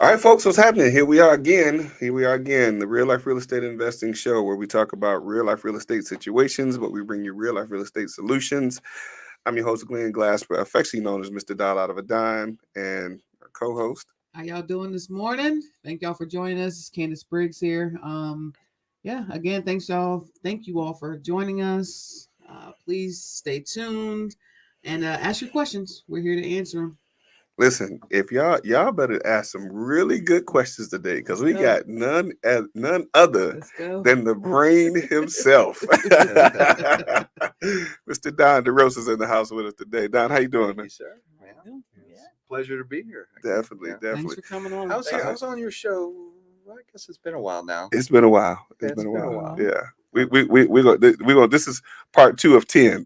All right, folks, what's happening? Here we are again. Here we are again, the Real Life Real Estate Investing Show, where we talk about real life real estate situations, but we bring you real life real estate solutions. I'm your host, Glenn Glasper, affectionately known as Mr. Dial Out of a Dime, and our co-host. How y'all doing this morning? Thank y'all for joining us. It's Candace Briggs here. Again, thanks y'all. Thank you all for joining us. Please stay tuned and ask your questions. We're here to answer them. Listen, if y'all better ask some really good questions today, because we got none other than the brain himself. Mr. Don DeRosa's in the house with us today. Don, how you doing, man? Thank you, sir. Man, it's a pleasure to be here. Definitely. Thanks for coming on. I was on your show. I guess it's been a while now. It's been a while. It's been a while. Yeah. We go. This is part 2 of 10.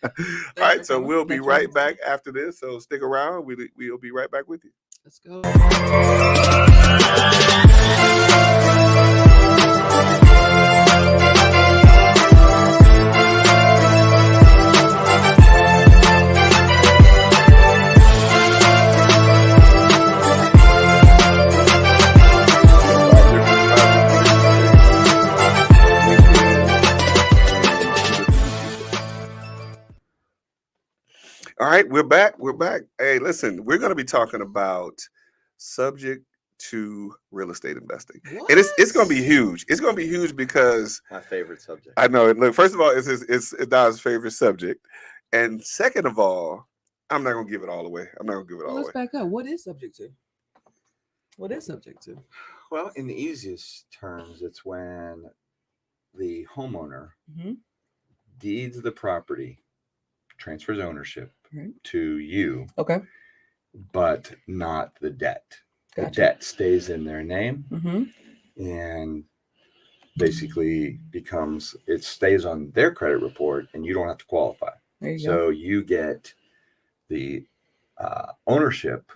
All right, so we'll be right back after this. So stick around. We'll be right back with you. Let's go. All right, we're back. Hey, listen, we're going to be talking about subject to real estate investing. What? And it's going to be huge. It's going to be huge because My favorite subject. I know. Look, first of all, it's Don's favorite subject. And second of all, I'm not going to give it all away. Let's back up. What is subject to? What is subject to? Well, in the easiest terms, it's when the homeowner deeds the property, transfers ownership to you. Okay. But not the debt. Gotcha. The debt stays in their name and basically it stays on their credit report and you don't have to qualify. There you So you get the ownership,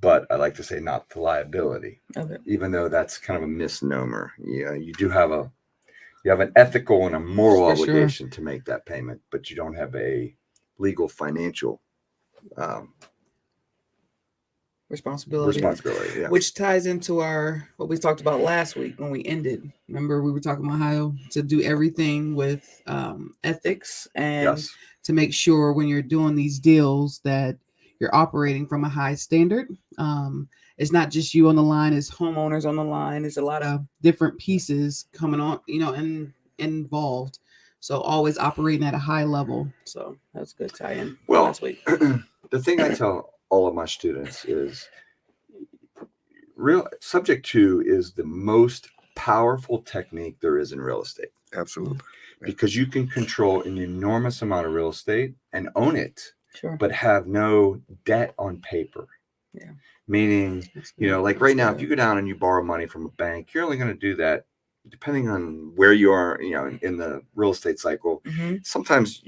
but I like to say not the liability, even though that's kind of a misnomer. Yeah, you do have an ethical and a moral obligation to make that payment, but you don't have a legal financial responsibility. Yeah. Which ties into what we talked about last week when we ended. Remember, we were talking about how to do everything with ethics and to make sure when you're doing these deals that you're operating from a high standard. It's not just you on the line, it's homeowners on the line. There's a lot of different pieces coming on, and involved. So always operating at a high level. So that's a good tie-in last week. The thing I tell all of my students is subject to is the most powerful technique there is in real estate. Absolutely. Because you can control an enormous amount of real estate and own it, but have no debt on paper. Yeah. Meaning, like right now, if you go down and you borrow money from a bank, you're only going to do that depending on where you are, in the real estate cycle. Sometimes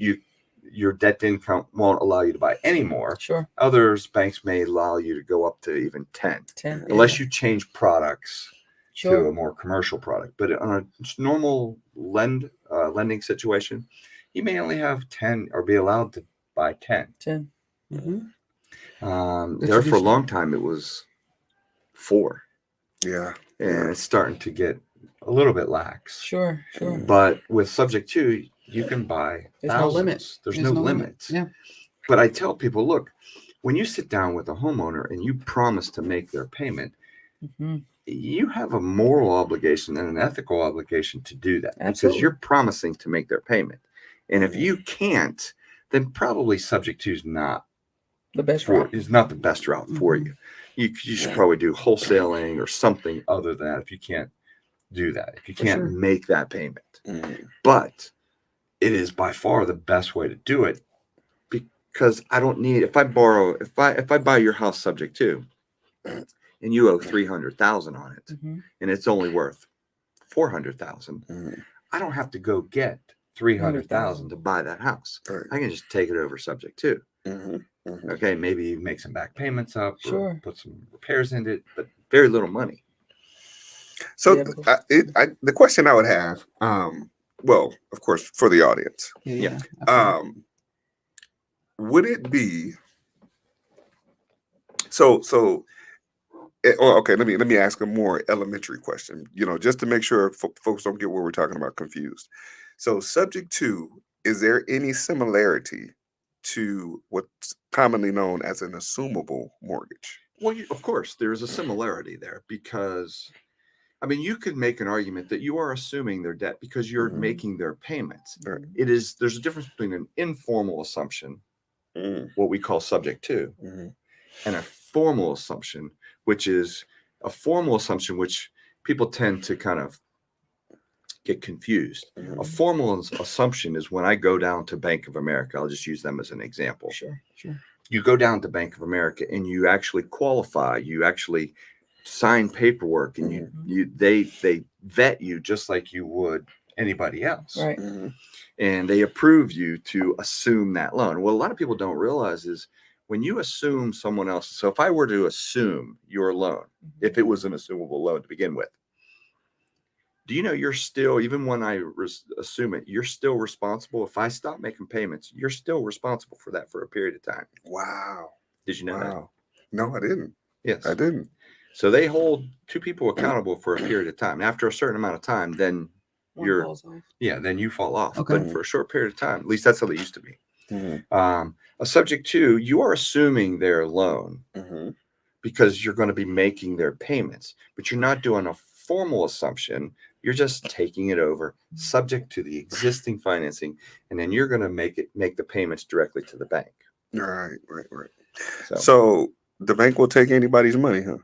your debt income won't allow you to buy any more. Sure. Others, banks may allow you to go up to even 10 unless you change products to a more commercial product. But on a normal lending situation, you may only have 10 or be allowed to buy 10. There for a long time, it was 4. Yeah. And it's starting to get a little bit lax. Sure. But with subject to, you can buy There's thousands. no limit. There's no limit. Yeah. But I tell people, look, when you sit down with a homeowner and you promise to make their payment, you have a moral obligation and an ethical obligation to do that. Because you're promising to make their payment. And if you can't, then probably subject to is not the best route. Is not the best route for you. You should probably do wholesaling or something other than that if you can't do that. If you can't make that payment. But it is by far the best way to do it, because I don't need, if I buy your house subject to, and you owe $300,000 on it, and it's only worth $400,000, I don't have to go get $300,000 to buy that house. I can just take it over subject to. Okay, maybe make some back payments up, or put some repairs in it, but very little money. So the question I would have, well, of course, for the audience, would it be So okay, let me ask a more elementary question, just to make sure folks don't get what we're talking about confused. So subject to, is there any similarity to what's commonly known as an assumable mortgage? Well, of course, there's a similarity there because, I mean, you could make an argument that you are assuming their debt because you're making their payments. Right. There's a difference between an informal assumption, what we call subject to, and a formal assumption, which people tend to kind of get confused. A formal assumption is when I go down to Bank of America. I'll just use them as an example. Sure. You go down to Bank of America and you actually qualify. You actually sign paperwork, and they vet you just like you would anybody else. Right. And they approve you to assume that loan. What a lot of people don't realize is when you assume someone else. So if I were to assume your loan, if it was an assumable loan to begin with, do you know you're still, even when I assume it, you're still responsible. If I stop making payments, you're still responsible for that for a period of time. Wow. Did you know that? No, I didn't. Yes. I didn't. So they hold two people accountable for a period of time. After a certain amount of time, then then you fall off. Okay. But for a short period of time, at least that's how they used to be. A subject to, you are assuming their loan because you're going to be making their payments, but you're not doing a formal assumption. You're just taking it over subject to the existing financing, and then you're going to make the payments directly to the bank. Right. So the bank will take anybody's money, huh?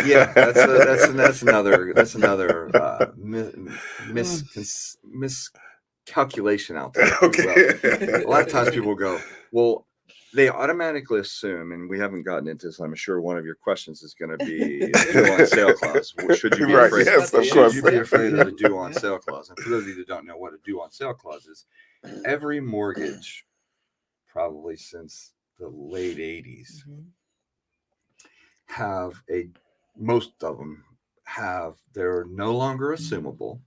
Yeah, that's another miscalculation out there. Okay. A lot of times people go, well, they automatically assume, and we haven't gotten into this. I'm sure one of your questions is going to be a due on sale clause. Should you be afraid? Yes, of should course. you be afraid of a due on sale clause? And for those of you that don't know what a due on sale clause is, every mortgage, probably since the late 80s, most of them they're no longer assumable.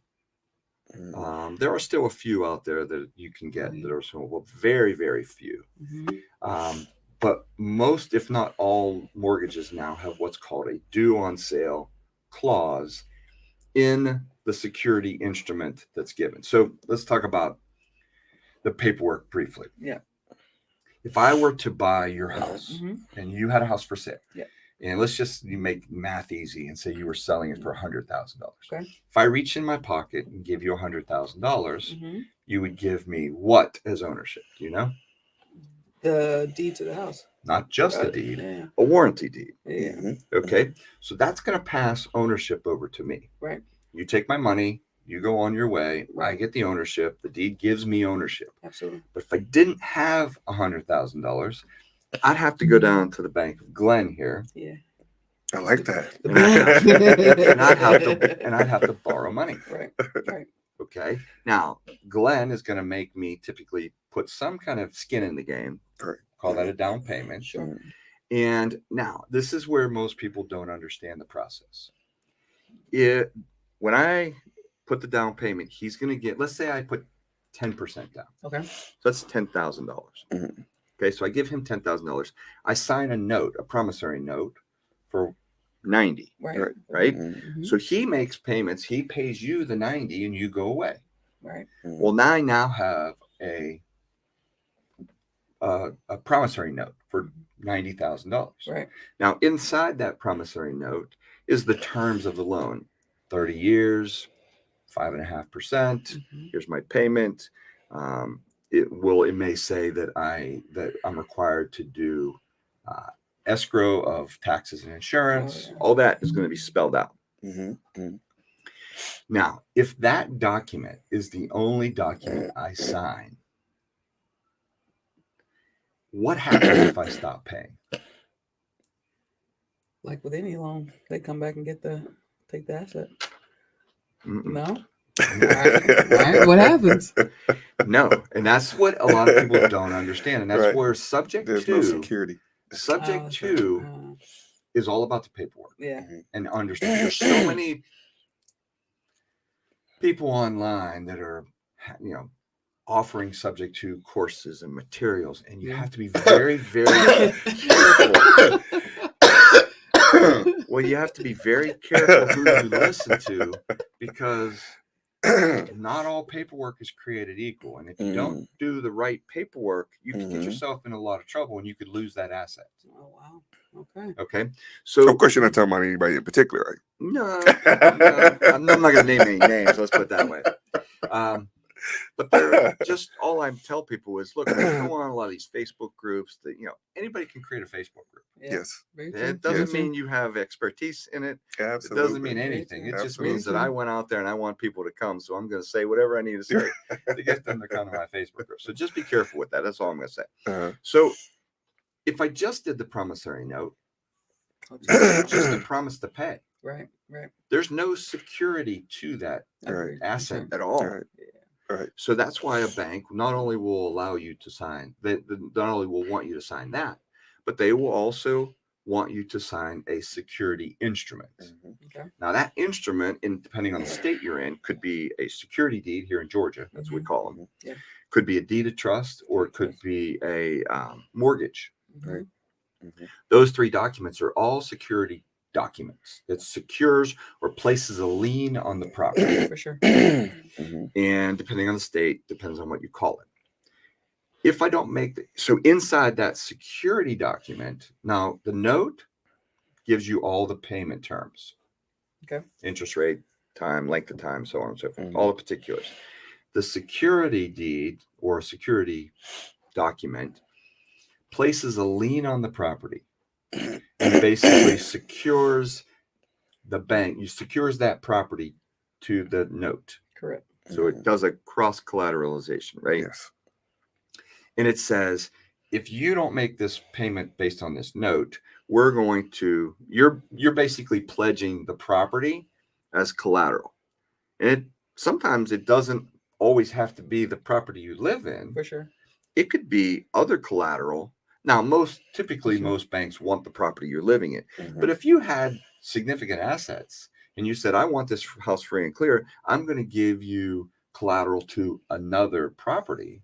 There are still a few out there that you can get that are assumable, very, very few. But most, if not all, mortgages now have what's called a due on sale clause in the security instrument that's given. So let's talk about the paperwork briefly. Yeah. If I were to buy your house and you had a house for sale, and let's just make math easy and say you were selling it for $100,000. Okay. If I reach in my pocket and give you $100,000, you would give me what as ownership? Do you know? The deed to the house. Not just a deed, a warranty deed. Yeah. Okay. So that's going to pass ownership over to me. Right. You take my money, you go on your way, I get the ownership, the deed gives me ownership. Absolutely. But if I didn't have $100,000, I'd have to go down to the Bank of Glen here. Yeah. I like that. And I'd have to borrow money. Right. Okay. Now, Glen is going to make me typically put some kind of skin in the game. Right. Call that a down payment. Sure. And now, this is where most people don't understand the process. When I put the down payment, he's going to get, let's say I put 10% down. Okay. So that's $10,000. Okay, so I give him $10,000. I sign a promissory note for 90. Right? So he makes payments. He pays you the 90, and you go away. Right. Well, now I have a promissory note for $90,000. Right. Now, inside that promissory note is the terms of the loan: 30 years, 5.5%. Here's my payment. It may say that I'm required to do escrow of taxes and insurance. All that is going to be spelled out. Now, if that document is the only document I sign, what happens if I stop paying? Like with any loan, they come back and take the asset. No. All right. What happens? No, and that's what a lot of people don't understand, and that's where There's no security. Subject to is all about the paperwork. Yeah. And understand. There's so many people online that are, offering subject to courses and materials, and you have to be very, very careful. Well, you have to be very careful who you listen to, because not all paperwork is created equal. And if you don't do the right paperwork, you can get yourself in a lot of trouble, and you could lose that asset. Oh, wow. Okay. Okay. So, of course, you're not talking about anybody in particular, right? No, I'm not going to name any names. Let's put it that way. But they're just, all I tell people is, look, when you go on a lot of these Facebook groups that, anybody can create a Facebook group. Yeah. Yes. It doesn't mean you have expertise in it. Absolutely. It doesn't mean anything. It just means that I went out there and I want people to come. So I'm going to say whatever I need to say to get them to come to my Facebook group. So just be careful with that. That's all I'm going to say. So if I just did the promissory note, just a promise to pay. Right. There's no security to that asset at all. Right. So that's why a bank not only will allow you to sign, they not only will want you to sign that, but they will also want you to sign a security instrument. Okay. Now that instrument, depending on the state you're in, could be a security deed here in Georgia. That's what we call them. Yeah. Could be a deed of trust, or it could be a mortgage. Right. Those three documents are all security documents. It secures or places a lien on the property. For sure. And depending on the state, depends on what you call it. If I don't make so inside that security document, now the note gives you all the payment terms. Okay. Interest rate, time, length of time, so on and so forth, all the particulars. The security deed or security document places a lien on the property and basically secures the bank. You secures that property to the note. Correct. So it does a cross collateralization, right? Yes. And it says, if you don't make this payment based on this note, we're going to, you're basically pledging the property as collateral. And sometimes it doesn't always have to be the property you live in. For sure. It could be other collateral. Now, most banks want the property you're living in. But if you had significant assets and you said, I want this house free and clear, I'm going to give you collateral to another property,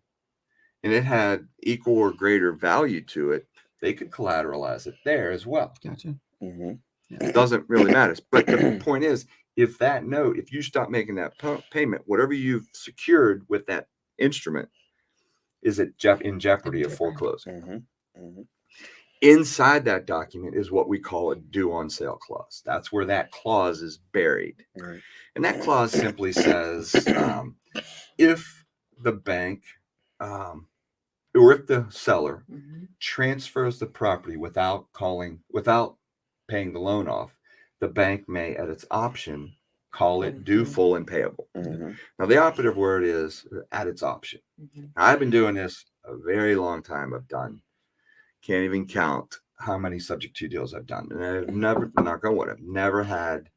and it had equal or greater value to it, they could collateralize it there as well. Gotcha. It doesn't really matter. But the point is, if that note, if you stop making that payment, whatever you've secured with that instrument is in jeopardy of foreclosing. Inside that document is what we call a due on sale clause. That's where that clause is buried. Right. And that clause simply says, if the bank or if the seller transfers the property without paying the loan off, the bank may, at its option, call it due, full, and payable. Now, the operative word is at its option. Now, I've been doing this a very long time. Can't even count how many subject to deals I've done. And I've never, knock on wood, I've never had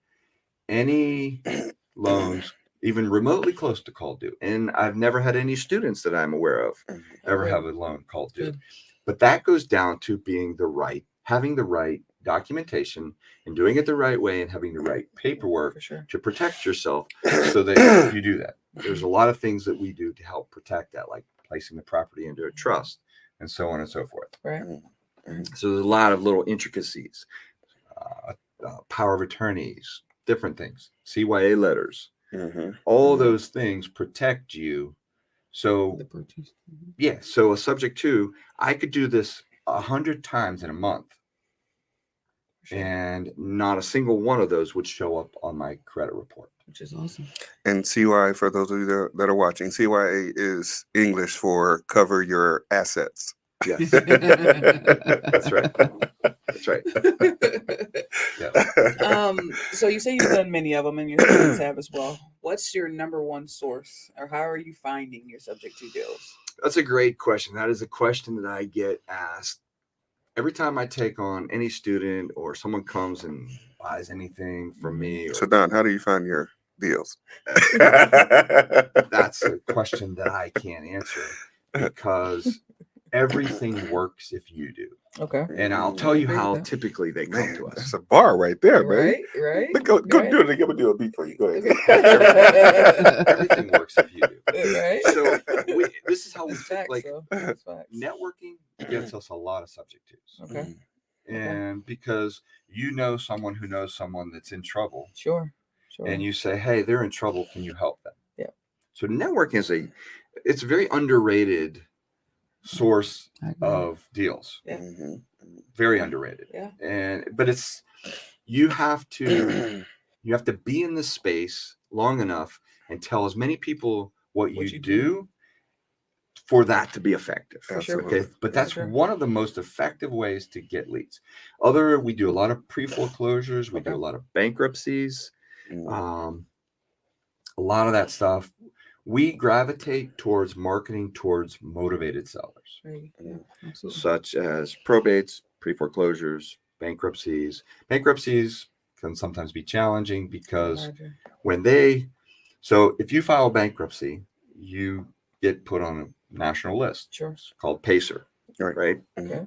any loans even remotely close to call due. And I've never had any students that I'm aware of ever have a loan called due. But that goes down to having the right documentation and doing it the right way and having the right paperwork to protect yourself so that you do that. There's a lot of things that we do to help protect that, like placing the property into a trust and so on and so forth. Right. So there's a lot of little intricacies, power of attorneys, different things, CYA letters, all those things protect you. So The purchase. yeah, so a subject to, I could do this 100 times in a month, and not a single one of those would show up on my credit report. Which is awesome. And CY, for those of you that are watching, CYA is English for cover your assets. Yes, that's right. That's right. Yeah. So you say you've done many of them, and your students have as well. What's your number one source, or how are you finding your subject to deals? That's a great question. That is a question that I get asked every time I take on any student or someone comes and buys anything from me. So Don, how do you find your deals? That's a question that I can't answer, because everything works if you do. Okay. And I'll tell you agree with how that. typically they come Man, to us. that's a bar right there, man. Right. Go ahead. do it. I'm gonna do a beat for you. Go ahead. Everything works if you do. Right. So this is how we Facts, like though. That's facts. networking gets us a lot of subject twos. Okay. And because you know someone who knows someone that's in trouble, Sure. and you say, hey, they're in trouble, can you help them? Yeah. So networking is it's a very underrated source of deals. Yeah. Very underrated. Yeah. But you have to be in this space long enough and tell as many people what you do for that to be effective. Okay. But that's one of the most effective ways to get leads. We do a lot of pre-foreclosures, we do a lot of bankruptcies, a lot of that stuff. We gravitate towards marketing towards motivated sellers, such as probates, pre-foreclosures, bankruptcies. Bankruptcies can sometimes be challenging because so if you file bankruptcy, you get put on a national list. Sure. It's called PACER, right? Okay.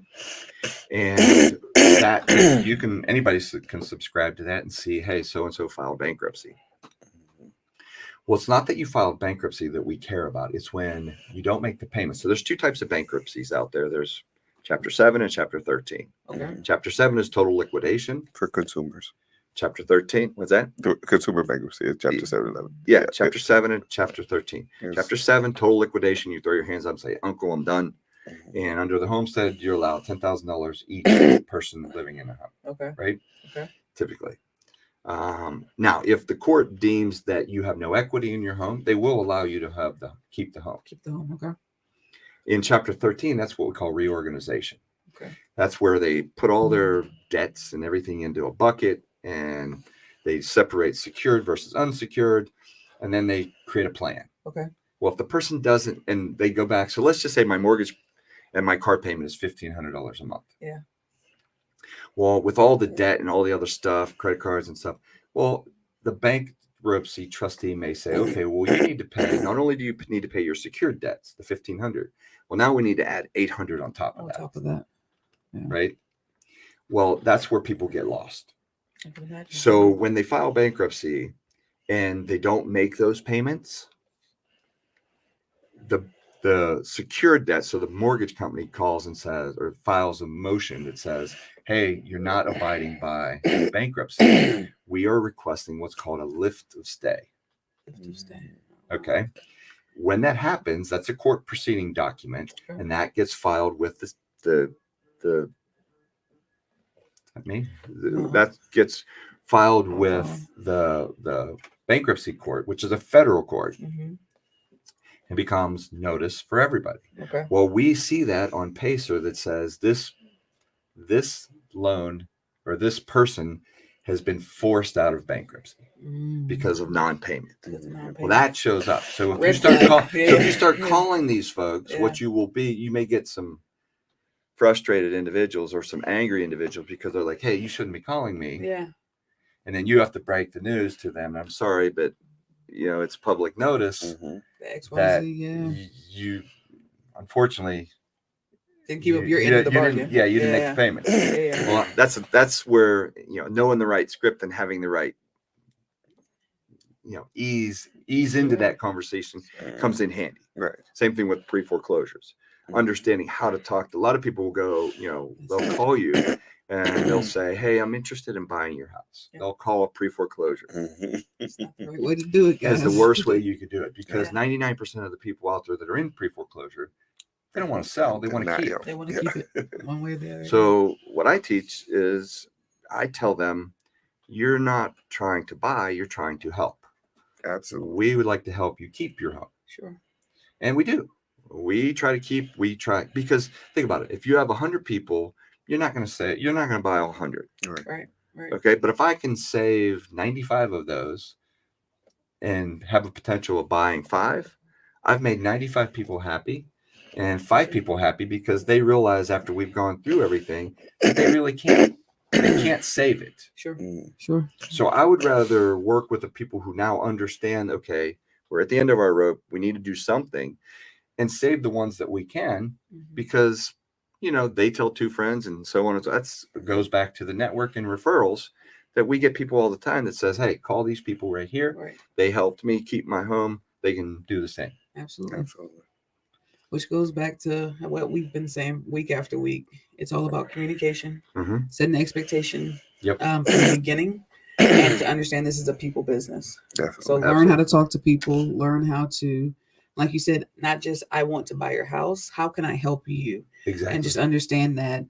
And that anybody can subscribe to that and see, hey, so-and-so filed bankruptcy. Well, it's not that you filed bankruptcy that we care about. It's when you don't make the payment. So there's two types of bankruptcies out there. There's Chapter 7 and Chapter 13. Okay. Chapter 7 is total liquidation. For consumers. Chapter 13, what's that? The consumer bankruptcy is Chapter 7 and 11. Yeah, Chapter 7 and Chapter 13. Yes. Chapter 7, total liquidation. You throw your hands up and say, Uncle, I'm done. And under the homestead, you're allowed $10,000 each person living in a home. Okay. Right? Okay. Typically. Now, if the court deems that you have no equity in your home, they will allow you to keep the home. Keep the home. Okay. In Chapter 13, that's what we call reorganization. Okay. That's where they put all their debts and everything into a bucket, and they separate secured versus unsecured, and then they create a plan. Okay. Well, if the person doesn't, and they go back, so let's just say my mortgage and my car payment is $1,500 a month. Yeah. Well, with all the debt and all the other stuff, credit cards and stuff, well, the bankruptcy trustee may say, okay, well, you need to pay, not only do you need to pay your secured debts, the $1,500, well, now we need to add $800 on top of that. Yeah. Right? Well, that's where people get lost. I can imagine. So when they file bankruptcy and they don't make those payments, the secured debt, so the mortgage company calls and says, or files a motion that says, hey, you're not abiding by bankruptcy. We are requesting what's called a lift of stay. Okay. When that happens, that's a court proceeding document, and that gets filed with that gets filed with the bankruptcy court, which is a federal court. It becomes notice for everybody. Okay. Well, we see that on PACER that says this loan or this person has been forced out of bankruptcy because of non-payment. Well, that shows up. So if you start calling these folks, what you will be, you may get some frustrated individuals or some angry individuals because they're like, hey, you shouldn't be calling me. Yeah. And then you have to break the news to them. I'm sorry, but it's public notice that you unfortunately didn't keep up your end of the bargain. You didn't make the payment. Well, that's where knowing the right script and having the right ease into that conversation comes in handy. Right. Same thing with pre-foreclosures. Understanding how to talk to a lot of people will go, they'll call you and they'll say, hey, I'm interested in buying your house. They'll call a pre-foreclosure. That's not the right way to do it, guys. It's the worst way you could do it because 99% of the people out there that are in pre-foreclosure, they don't want to sell. They want to keep. They want to keep it one way or the other. So what I teach is I tell them, you're not trying to buy, you're trying to help. Absolutely. We would like to help you keep your home. Sure. And we do. We try because think about it. If you have 100 people, you're not going to buy all 100. Right. Okay. But if I can save 95 of those and have a potential of buying 5, I've made 95 people happy and 5 people happy because they realize after we've gone through everything, that they really can't save it. Sure. So I would rather work with the people who now understand, okay, we're at the end of our rope. We need to do something. and save the ones that we can, because, you know, they tell two friends and so on. And so that's goes back to the network and referrals that we get people all the time that says, hey, call these people right here. Right. They helped me keep my home. They can do the same. Absolutely. Absolutely. Which goes back to what we've been saying week after week. It's all about communication, Mm-hmm. setting the expectation Yep. from the beginning, and to understand this is a people business. Definitely. So learn how to talk to people, learn how to, like you said, not just I want to buy your house. How can I help you? Exactly. And just understand that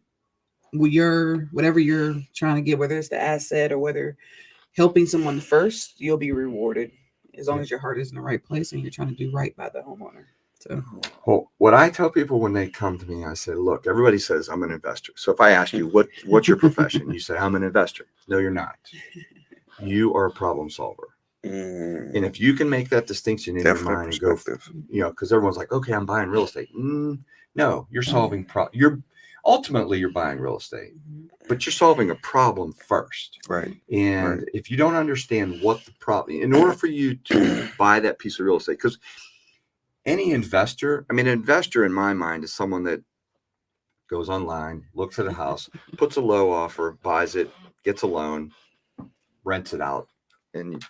whatever you're trying to get, whether it's the asset or whether helping someone first, you'll be rewarded as long as your heart is in the right place and you're trying to do right by the homeowner. So, well, what I tell people when they come to me, I say, look, everybody says I'm an investor. So if I ask you, what's your profession? You say, I'm an investor. No, you're not. You are a problem solver. And if you can make that distinction in your mind and go, you know, because everyone's like, okay, I'm buying real estate. No, you're solving ultimately you're buying real estate, but you're solving a problem first. Right. And if you don't understand what the problem, in order for you to buy that piece of real estate, because any investor, I mean, an investor in my mind is someone that goes online, looks at a house, puts a low offer, buys it, gets a loan, rents it out. And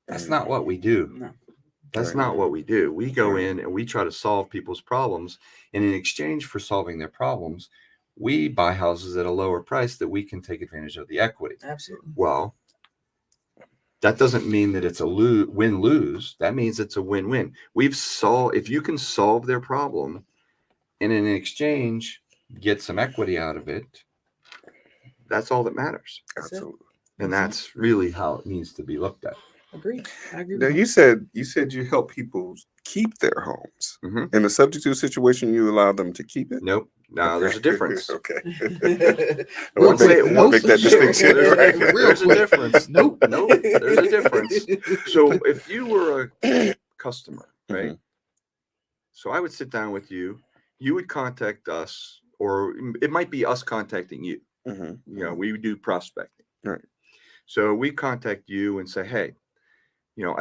that's not what we do. no. That's not what we do. We go in and we try to solve people's problems. And in exchange for solving their problems, we buy houses at a lower price that we can take advantage of the equity. Absolutely. Well, that doesn't mean that it's a win-lose. That means it's a win-win. If you can solve their problem and in exchange get some equity out of it, that's all that matters. Absolutely. And that's really how it needs to be looked at. Agree. I agree. Now you said you help people keep their homes. Mm-hmm. In a subject to situation, you allow them to keep it. Nope. No, there's a difference. Okay. I want to make that distinction. There's a difference. Nope. There's a difference. So if you were a customer, right? So I would sit down with you. You would contact us, or it might be us contacting you. You know, we do prospecting. Right. So we contact you and say, hey, you know,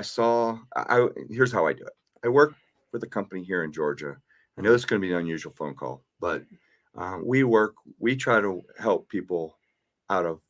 here's how I do it. I work with a company here in Georgia. I know this is going to be an unusual phone call, but we try to help people out of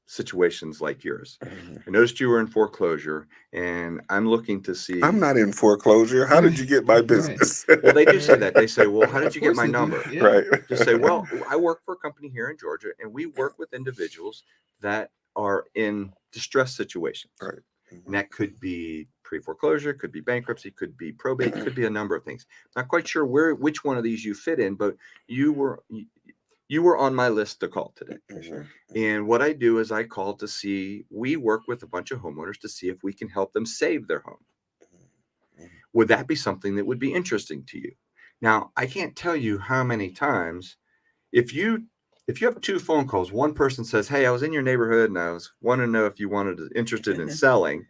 situations like yours. I noticed you were in foreclosure, and I'm looking to see. I'm not in foreclosure. How did you get my business? Well, they do say that. They say, well, how did you get my number? Yeah. Right. Just say, well, I work for a company here in Georgia, and we work with individuals that are in distressed situations. Right. And that could be pre-foreclosure, could be bankruptcy, could be probate, could be a number of things. Not quite sure which one of these you fit in, but you were on my list to call today. And what I do is I call to see, we work with a bunch of homeowners to see if we can help them save their home. Would that be something that would be interesting to you? Now, I can't tell you how many times, if you have two phone calls, one person says, hey, I was in your neighborhood and I was wanting to know if you interested in selling.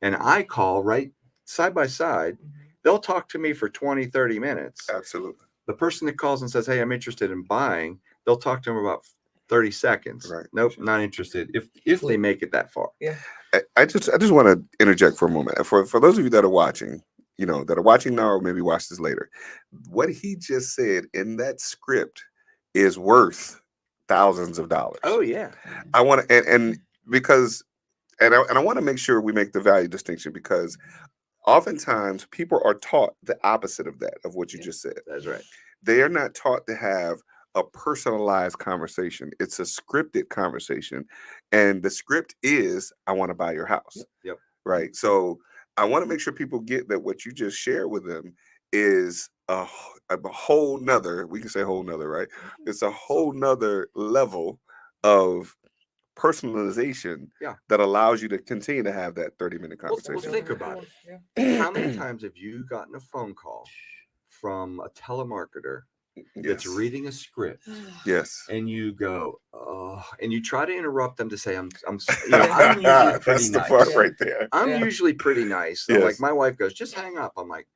And I call right side by side. They'll talk to me for 20, 30 minutes. Absolutely. The person that calls and says, hey, I'm interested in buying, they'll talk to them about 30 seconds. Right. Nope, not interested. If they make it that far. Yeah. I just want to interject for a moment. For those of you that are watching, that are watching now or maybe watch this later, what he just said in that script is worth thousands of dollars. Oh yeah. I want to and because I want to make sure we make the value distinction, because oftentimes people are taught the opposite of that, of what you just said. That's right. They are not taught to have a personalized conversation. It's a scripted conversation. And the script is, I want to buy your house. Yep. Right. So I want to make sure people get that what you just shared with them is a whole nother, we can say whole nother, right? It's a whole nother level of personalization that allows you to continue to have that 30-minute conversation. Well, think about it. How many times have you gotten a phone call from a telemarketer that's reading a script? Yes. And you go, oh, and you try to interrupt them to say, I'm usually pretty That's the nice. part right there. I'm usually pretty nice. Yes. Like my wife goes, just hang up. I'm like,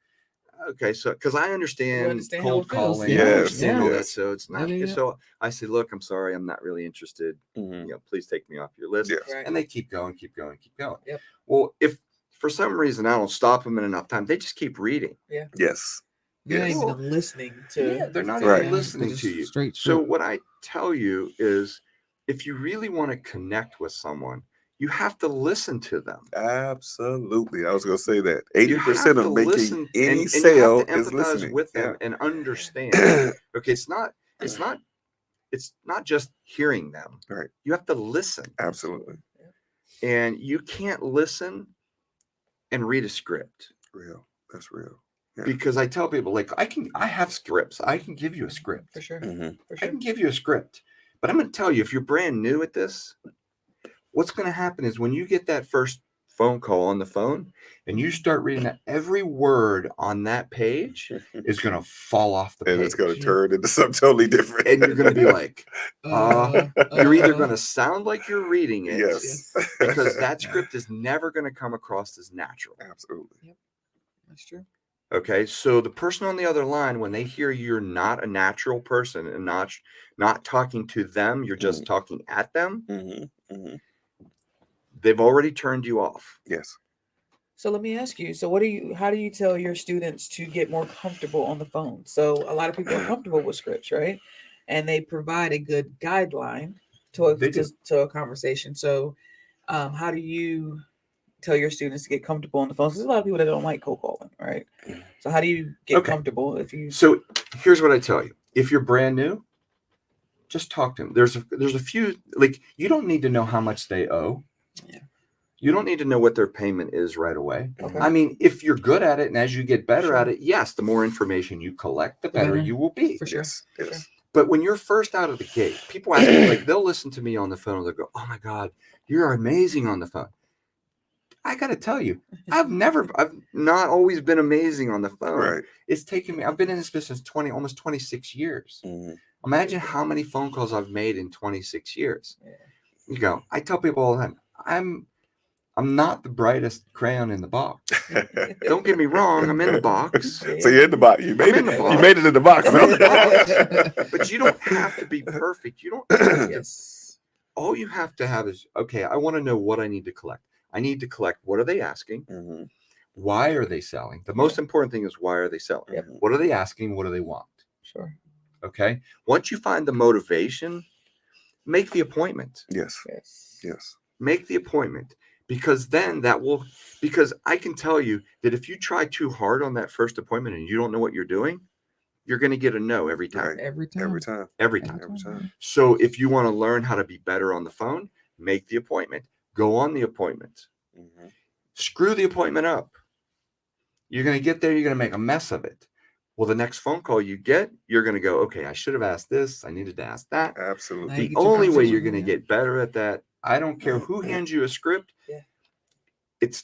okay, so because I understand cold calling, Yes. I understand all that, Yes. so it's not. Yeah. So I say, look, I'm sorry, I'm not really interested. Please take me off your list. Yes. Right. And they keep going. Yep. Well, if for some reason I don't stop them in enough time, they just keep reading. Yes. They're Yes. not even listening to. Yeah, they're not Right. even listening They're to just you. straight So script. what I tell you is, if you really want to connect with someone, you have to listen to them. Absolutely. I was going to say that. You 80% have of to making listen, any and you have sale to is empathize listening. with them and understand. Okay, it's not just hearing them. Right. You have to listen. Absolutely. And you can't listen and read a script. Real. That's real. Yeah. Because I tell people, like, I have scripts. I can give you a script. For sure. Mhm. For I sure. can give you a script. But I'm going to tell you, if you're brand new at this, what's going to happen is when you get that first phone call on the phone and you start reading that, every word on that page is going to fall off the page. And it's going to turn into something totally different. And you're going to be like, you're either going to sound like you're reading it, yes. because that script is never going to come across as natural. Absolutely. That's true. Okay, so the person on the other line, when they hear you're not a natural person and not talking to them, you're just talking at them, they've already turned you off. Yes. So let me ask you, how do you tell your students to get more comfortable on the phone? So a lot of people are comfortable with scripts, right? And they provide a good guideline to a conversation. So how do you tell your students to get comfortable on the phone? Because there's a lot of people that don't like cold calling, right? So how do you get comfortable if you... So here's what I tell you. If you're brand new, just talk to them. There's a few, like, you don't need to know how much they owe. Yeah. You don't need to know what their payment is right away. Okay. I mean, if you're good at it and as you get better at it, yes, the more information you collect, the better you will be. For sure. Yes. Yes. But when you're first out of the gate, people ask me, like, they'll listen to me on the phone and they'll go, "Oh my God, you're amazing on the phone." I got to tell you, I've not always been amazing on the phone. Right. It's taken me, I've been in this business almost 26 years. Imagine how many phone calls I've made in 26 years. Yeah. You go, I tell people all the time, I'm not the brightest crayon in the box. Don't get me wrong, I'm in the box. So you're in the box. You made it. You made it in the box. I'm in the box. But you don't have to be perfect. You don't have to. Yes. All you have to have is, okay, I want to know what I need to collect. I need to collect, what are they asking? Why are they selling? The most important thing is, why are they selling? Yep. What are they asking? What do they want? Sure. Okay. Once you find the motivation, make the appointment. Yes. Yes. Yes. Make the appointment, because then because I can tell you that if you try too hard on that first appointment and you don't know what you're doing, you're going to get a no every time. Right. Every time. Every time. Every time. Every time. So if you want to learn how to be better on the phone, make the appointment. Go on the appointment. Screw the appointment up. You're going to get there. You're going to make a mess of it. Well, the next phone call you get, you're going to go, okay, I should have asked this. I needed to ask that. Absolutely. The get your only way conversation you're going to going. get better at that, I don't care who hands you a script. Yeah. It's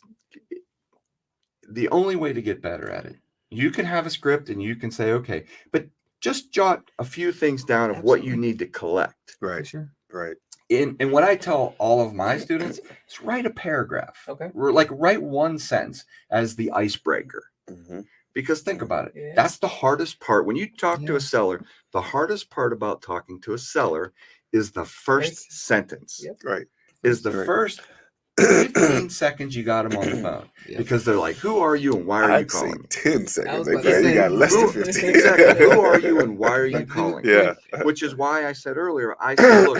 the only way to get better at it. You can have a script and you can say, okay, but just jot a few things down of what you Absolutely. need to collect. For Right. sure. Right. And what I tell all of my students is, write a paragraph. Okay. Like, write one sentence as the icebreaker. Because think about it. Yeah. That's the hardest part. When you talk to Yeah. a seller, the hardest part about talking to a seller is the first Right. sentence. Yep. Right. Is the Right. first 15 seconds you got them on the phone. Yeah. Because they're like, who are you and why are you I'd say calling me? 10 I seconds. was They about to say you say, got less than who- 15. Exactly. Who are you and why are you Like, calling me? Yeah. Which is why I said earlier, I say, look,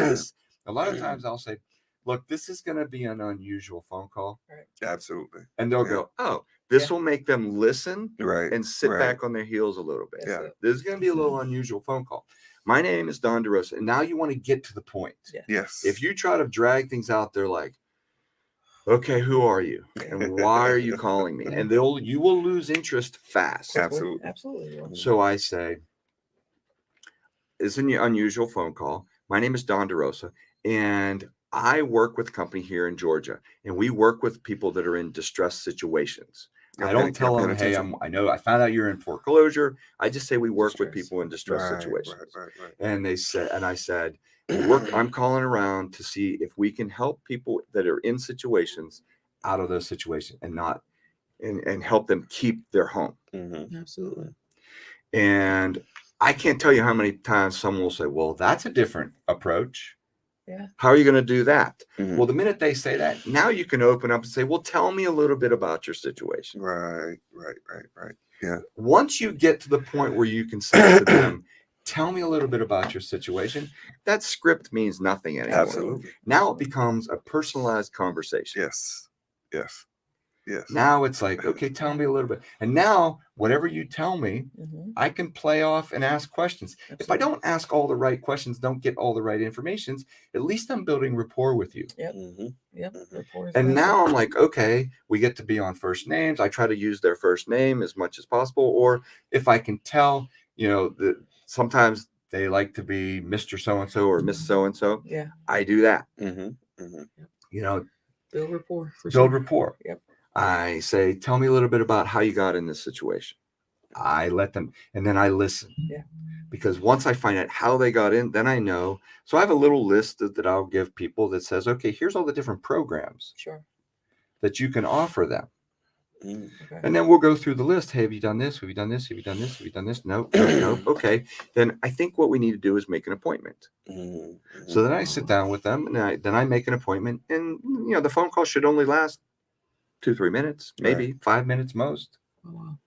a lot of times I'll say, look, this is going to be an unusual phone call. Absolutely. And they'll Yeah. go, oh, this will make them listen Right. and sit Right. back on their heels a little bit. Yeah. This is going to be a little unusual phone call. My name is Don DeRosa. And now you want to get to the point. Yeah. Yes. If you try to drag things out, they're like, okay, who are you? And why are you calling me? And you will lose interest fast. Absolutely. Absolutely. So I say, it's an unusual phone call. My name is Don DeRosa, and I work with a company here in Georgia, and we work with people that are in distressed situations. I don't tell them, hey, I found out you're in foreclosure. I just say we work with people in distressed situations. Right. And I said, I'm calling around to see if we can help people that are in situations out of those situations and help them keep their home. Absolutely. And I can't tell you how many times someone will say, well, that's a different approach. Yeah. How are you going to do that? Mhm. Well, the minute they say that, now you can open up and say, well, tell me a little bit about your situation. Right. Yeah. Once you get to the point where you can say to them, tell me a little bit about your situation, that script means nothing anymore. Absolutely. Now it becomes a personalized conversation. Yes. Yes. Yes. Now it's like, okay, tell me a little bit. And now whatever you tell me, I can play off and ask questions. Absolutely. If I don't ask all the right questions, don't get all the right information, at least I'm building rapport with you. Yep. Mhm. Yep. Rapport is And massive. now I'm like, okay, we get to be on first names. I try to use their first name as much as possible. Or if I can tell, that sometimes they like to be Mr. So-and-so or Miss So-and-so, Yeah. I do that. Mhm. Mhm. Build rapport for Build sure. rapport. Yep. I say, tell me a little bit about how you got in this situation. I let them, and then I listen. Yeah. Because once I find out how they got in, then I know. So I have a little list that I'll give people that says, okay, here's all the different programs Sure. that you can offer them. Mm. Okay. And then we'll go through the list. Hey, have you done this? Have you done this? Have you done this? Have you done this? Nope, nope, nope. Okay. Then I think what we need to do is make an appointment. Mhm. So then I sit down with them and then I make an appointment. And, the phone call should only last 2-3 minutes, maybe 5 minutes most. Oh, wow.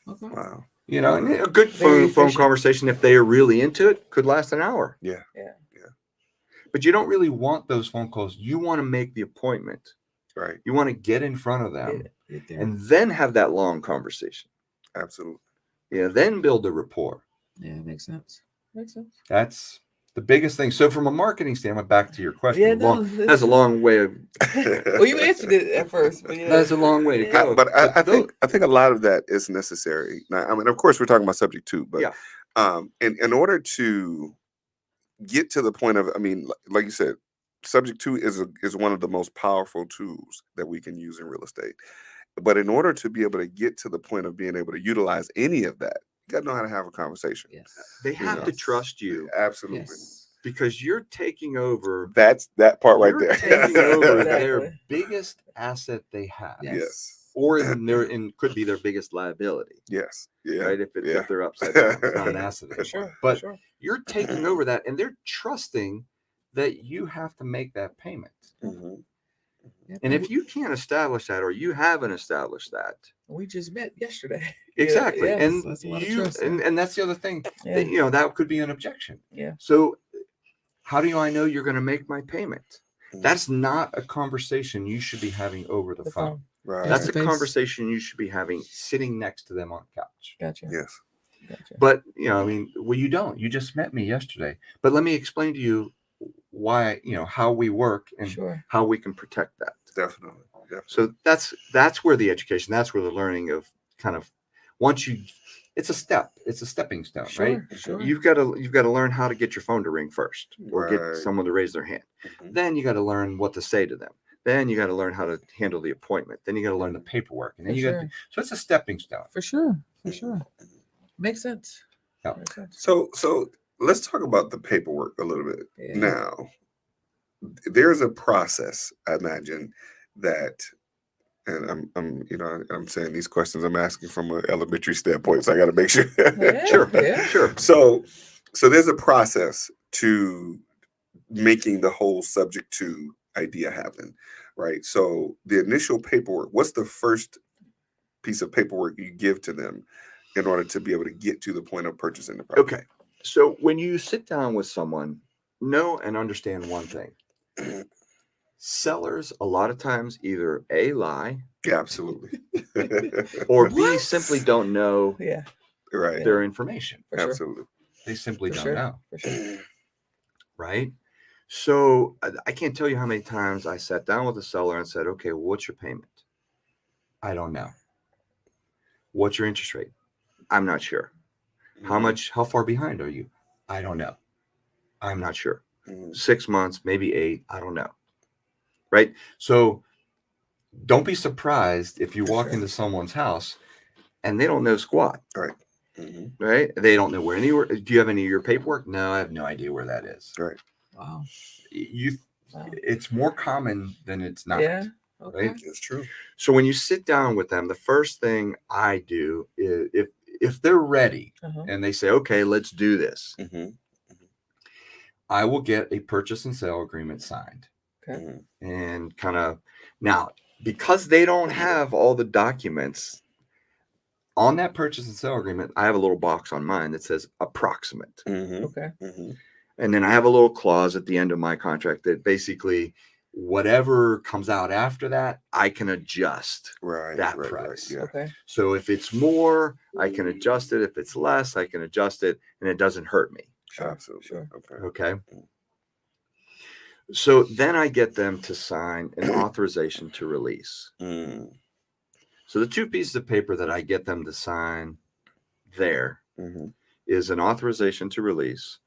Okay. Wow. And a good Very phone efficient. conversation, if they are really into it, could last an hour. Yeah. But you don't really want those phone calls. You want to make the appointment. Right. You want to get in front of them Get there. and then have that long conversation. Absolutely. Then build a rapport. Yeah, makes sense. Makes sense. That's the biggest thing. So from a marketing standpoint, back to your question, Yeah, no, that's a long way of. Well, you answered it at first, but yeah. That's a long way to go. But I think a lot of that is necessary. Now, I mean, of course, we're talking about subject to, but in order to get to the point of, I mean, like you said, subject to is one of the most powerful tools that we can use in real estate. But in order to be able to get to the point of being able to utilize any of that, you got to know how to have a conversation. Yes. They have to trust you. Absolutely. Yes. Because you're taking over. That's that part right You're there. taking over Exactly. their biggest asset they have. Yes. Or could be their biggest liability. Yes. Yeah. Right? If they're upside down, it's not an asset For anymore. sure. But for sure. you're taking over that, and they're trusting that you have to make that payment. Mhm. Yep. And if you can't establish that, or you haven't established that, We just met yesterday. exactly, Yeah, and that's a lot of you trust, and that's the other thing. Yeah. That, that could be an objection. Yeah. So, how do I know you're going to make my payment? Mhm. That's not a conversation you should be having over the phone. Right. That's a Face-to-face. conversation you should be having sitting next to them on the couch. Gotcha. Yes. Gotcha. But you don't. You just met me yesterday. But let me explain to you why, how we work and Sure. how we can protect that. Definitely. So that's where the education, that's where the learning of kind of it's a stepping stone, right? Sure. You've got to learn how to get your phone to ring first, or get Right. someone to raise their hand. Mhm. Then you got to learn what to say to them. Then you got to learn how to handle the appointment. Then you got to learn the paperwork, and then so it's a stepping stone. For sure. For sure. Makes sense. Yeah. Makes sense. So let's talk about the paperwork a little bit. Yeah. Now, there's a process, I imagine, that, and I'm saying these questions I'm asking from an elementary standpoint, so I got to make sure. Yeah, Sure. Yeah. Sure. So there's a process to making the whole subject to idea happen, right? So the initial paperwork, what's the first piece of paperwork you give to them in order to be able to get to the point of purchasing the property? Okay. So when you sit down with someone, know and understand one thing. Sellers a lot of times either A, lie, Yeah, absolutely. or B, What? simply don't know Yeah. Right. their information. For sure. Absolutely. They simply For don't sure. know. For sure. Right? So I can't tell you how many times I sat down with a seller and said, okay, well, what's your payment? I don't know. What's your interest rate? I'm not sure. How far behind are you? I don't know. I'm not sure. Mhm. 6 months, maybe 8. I don't know. Right? So don't be surprised if you walk Sure. into someone's house and they don't know squat. Right. Mhm. Right? They don't know where anywhere. Do you have any of your paperwork? No, I have no idea where that is. Right. Wow. Wow. It's more common than it's not. Yeah. Okay. Right? It's true. So when you sit down with them, the first thing I do is if they're ready Uh-huh. and they say, okay, let's do this, Mm-hmm. I will get a purchase and sale agreement signed. Okay. Mm-hmm. And kind of now, because they don't have all the documents, On that purchase and sale agreement, I have a little box on mine that says approximate. Okay. And then I have a little clause at the end of my contract that basically whatever comes out after that, I can adjust that price. Yeah. Okay. So if it's more, I can adjust it. If it's less, I can adjust it, and it doesn't hurt me. Sure. Absolutely. Sure. Okay. So then I get them to sign an authorization to release. So the two pieces of paper that I get them to sign there is an authorization to release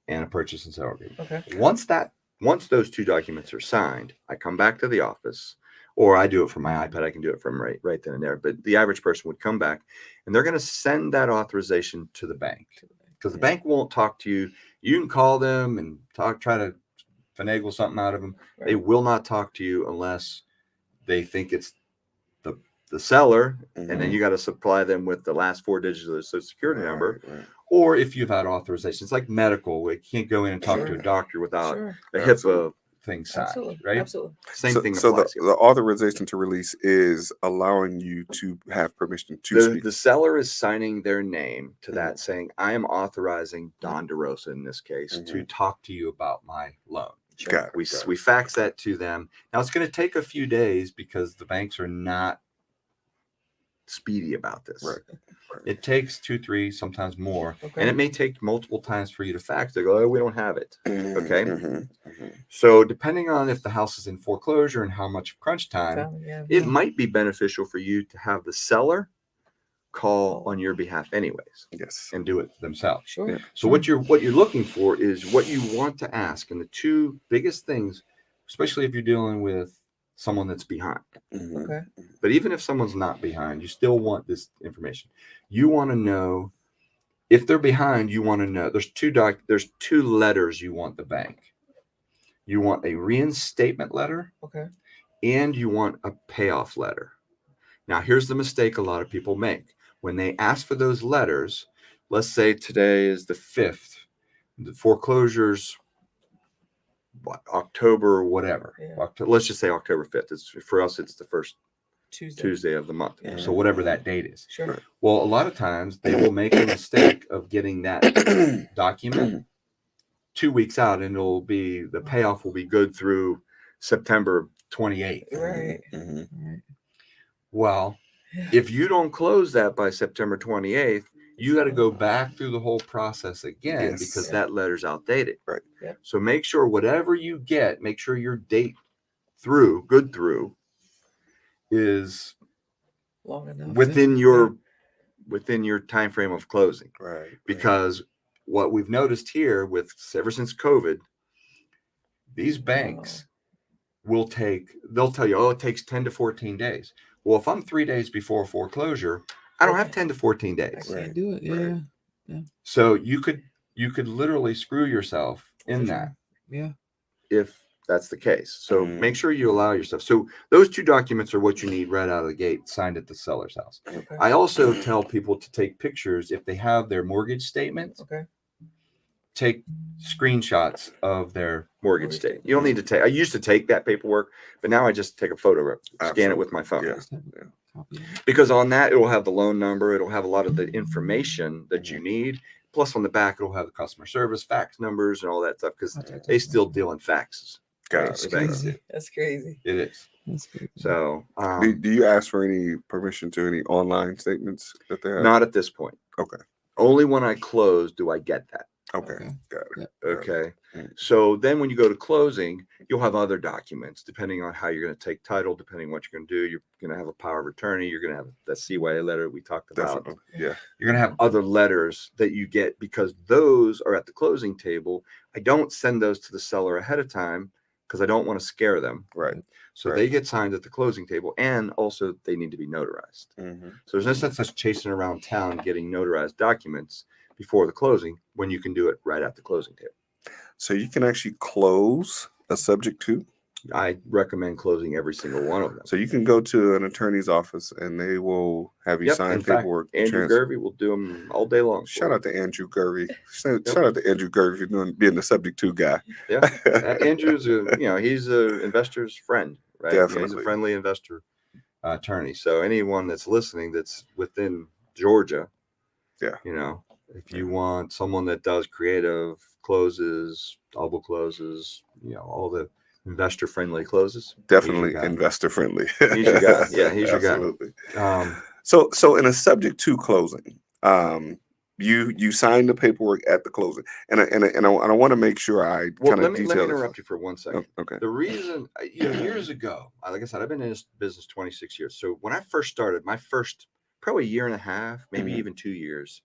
and a purchase and sale agreement. Okay. Once those two documents are signed, I come back to the office, or I do it from my iPad. I can do it from right then and there. But the average person would come back, and they're going to send that authorization to the bank, because the bank won't talk to you. You can call them and try to finagle something out of them. Right. They will not talk to you unless they think it's the seller, and then you got to supply them with the last 4 digits of the social security number. Or if you've had authorizations like medical, we can't go in and talk to a doctor without a HIPAA thing signed. Absolutely. Right? Absolutely. Same thing So applies the authorization to release is allowing you to have permission to speak. the seller is signing their name to that, saying, I am authorizing Don DeRosa in this case to talk to you about my loan. Got it, We fax that to them. Now it's going to take a few days because the banks are not speedy about this. It takes 2, 3, sometimes more, and it may take multiple times for you to fax. They go, oh, we don't have it. Okay. So depending on if the house is in foreclosure and how much crunch time, it might be beneficial for you to have the seller call on your behalf anyways. Yes. And do it themselves. Sure. Yeah. So what you're looking for is what you want to ask, and the two biggest things, especially if you're dealing with someone that's behind. Okay. But even if someone's not behind, you still want this information. You want to know if they're behind. You want to know there's two letters you want the bank. You want a reinstatement letter. Okay. And you want a payoff letter. Now, here's the mistake a lot of people make. When they ask for those letters, let's say today is the 5th, the foreclosures, October, whatever. Let's just say October 5th. For us, it's the first Tuesday of the month. Yeah. So whatever that date is. Sure. Well, a lot of times they will make a mistake of getting that document 2 weeks out, and the payoff will be good through September 28th. Right. Well, if you don't close that by September 28th, you got to go back through the whole process again because that letter's outdated. Right. Yep. So make sure whatever you get, make sure your date good through is Long enough. within your time frame of closing. Right. Because what we've noticed here ever since COVID, these banks they'll tell you, it takes 10 to 14 days. Well, if I'm 3 days before foreclosure, I don't have 10 to 14 days. I can't do it. Yeah. So you could literally screw yourself in that. Yeah. If that's the case. So make sure you allow yourself. So those two documents are what you need right out of the gate, signed at the seller's house. Okay. I also tell people to take pictures if they have their mortgage statements. Okay. Take screenshots of their mortgage statement. You don't need to take. I used to take that paperwork, but now I just take a photo, scan it with my phone. Because on that, it will have the loan number. It'll have a lot of the information that you need. Plus, on the back, it'll have the customer service, fax numbers, and all that stuff. Because they still deal in faxes. Got it. That's crazy. It is. That's crazy. So, do you ask for any permission to any online statements that they have? not at this point. Okay. Only when I close do I get that. Okay. Got it. Okay. So then when you go to closing, you'll have other documents depending on how you're going to take title, depending on what you're going to do. You're going to have a power of attorney. You're going to have that CYA letter we talked about. Definitely. Yeah. You're going to have other letters that you get because those are at the closing table. I don't send those to the seller ahead of time because I don't want to scare them. Right. So they get signed at the closing table, and also they need to be notarized. So there's no sense of chasing around town getting notarized documents before the closing when you can do it right at the closing table. So you can actually close a subject to? I recommend closing every single one of them. So you can go to an attorney's office and they will have you sign In fact, paperwork. Andrew Gervey will do them all day long. Shout out to Andrew Gervey. Shout out to Andrew Gervey for being the subject to guy. Yeah, Andrew's he's an investor's friend, right? Definitely. He's a friendly investor attorney. So anyone that's listening that's within Georgia. Yeah. You know, if you want someone that does creative closes, double closes, you know, all the investor friendly closes, Definitely investor friendly. He's your guy. Yeah, he's your guy. Absolutely. Um, So in a subject to closing, you signed the paperwork at the closing, and I want to make sure I kind of detail. Let me interrupt you for 1 second. Okay. The reason, years ago, like I said, I've been in this business 26 years. So when I first started, my first probably 1.5 years, maybe even 2 years,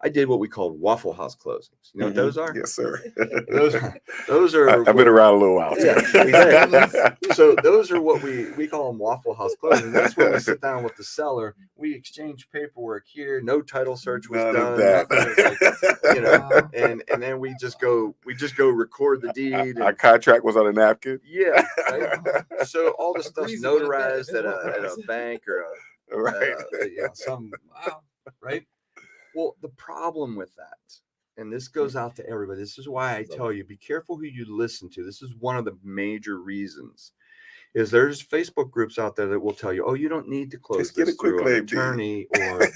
I did what we called Waffle House closings. You know what those are? Yes, sir. Those are. I've been around a little while. Yeah, exactly. So those are what we call them Waffle House closings. That's when we sit down with the seller. We exchange paperwork here. No title search was None done. of that. Nothing was and then we just go record the deed. Our contract was on a napkin. Yeah. Right? So all the stuff's notarized at a bank or Right. some right. Well, the problem with that, and this goes out to everybody, this is why I tell you, be careful who you listen to. This is one of the major reasons, is there's Facebook groups out there that will tell you, oh, you don't need to close this through an attorney, or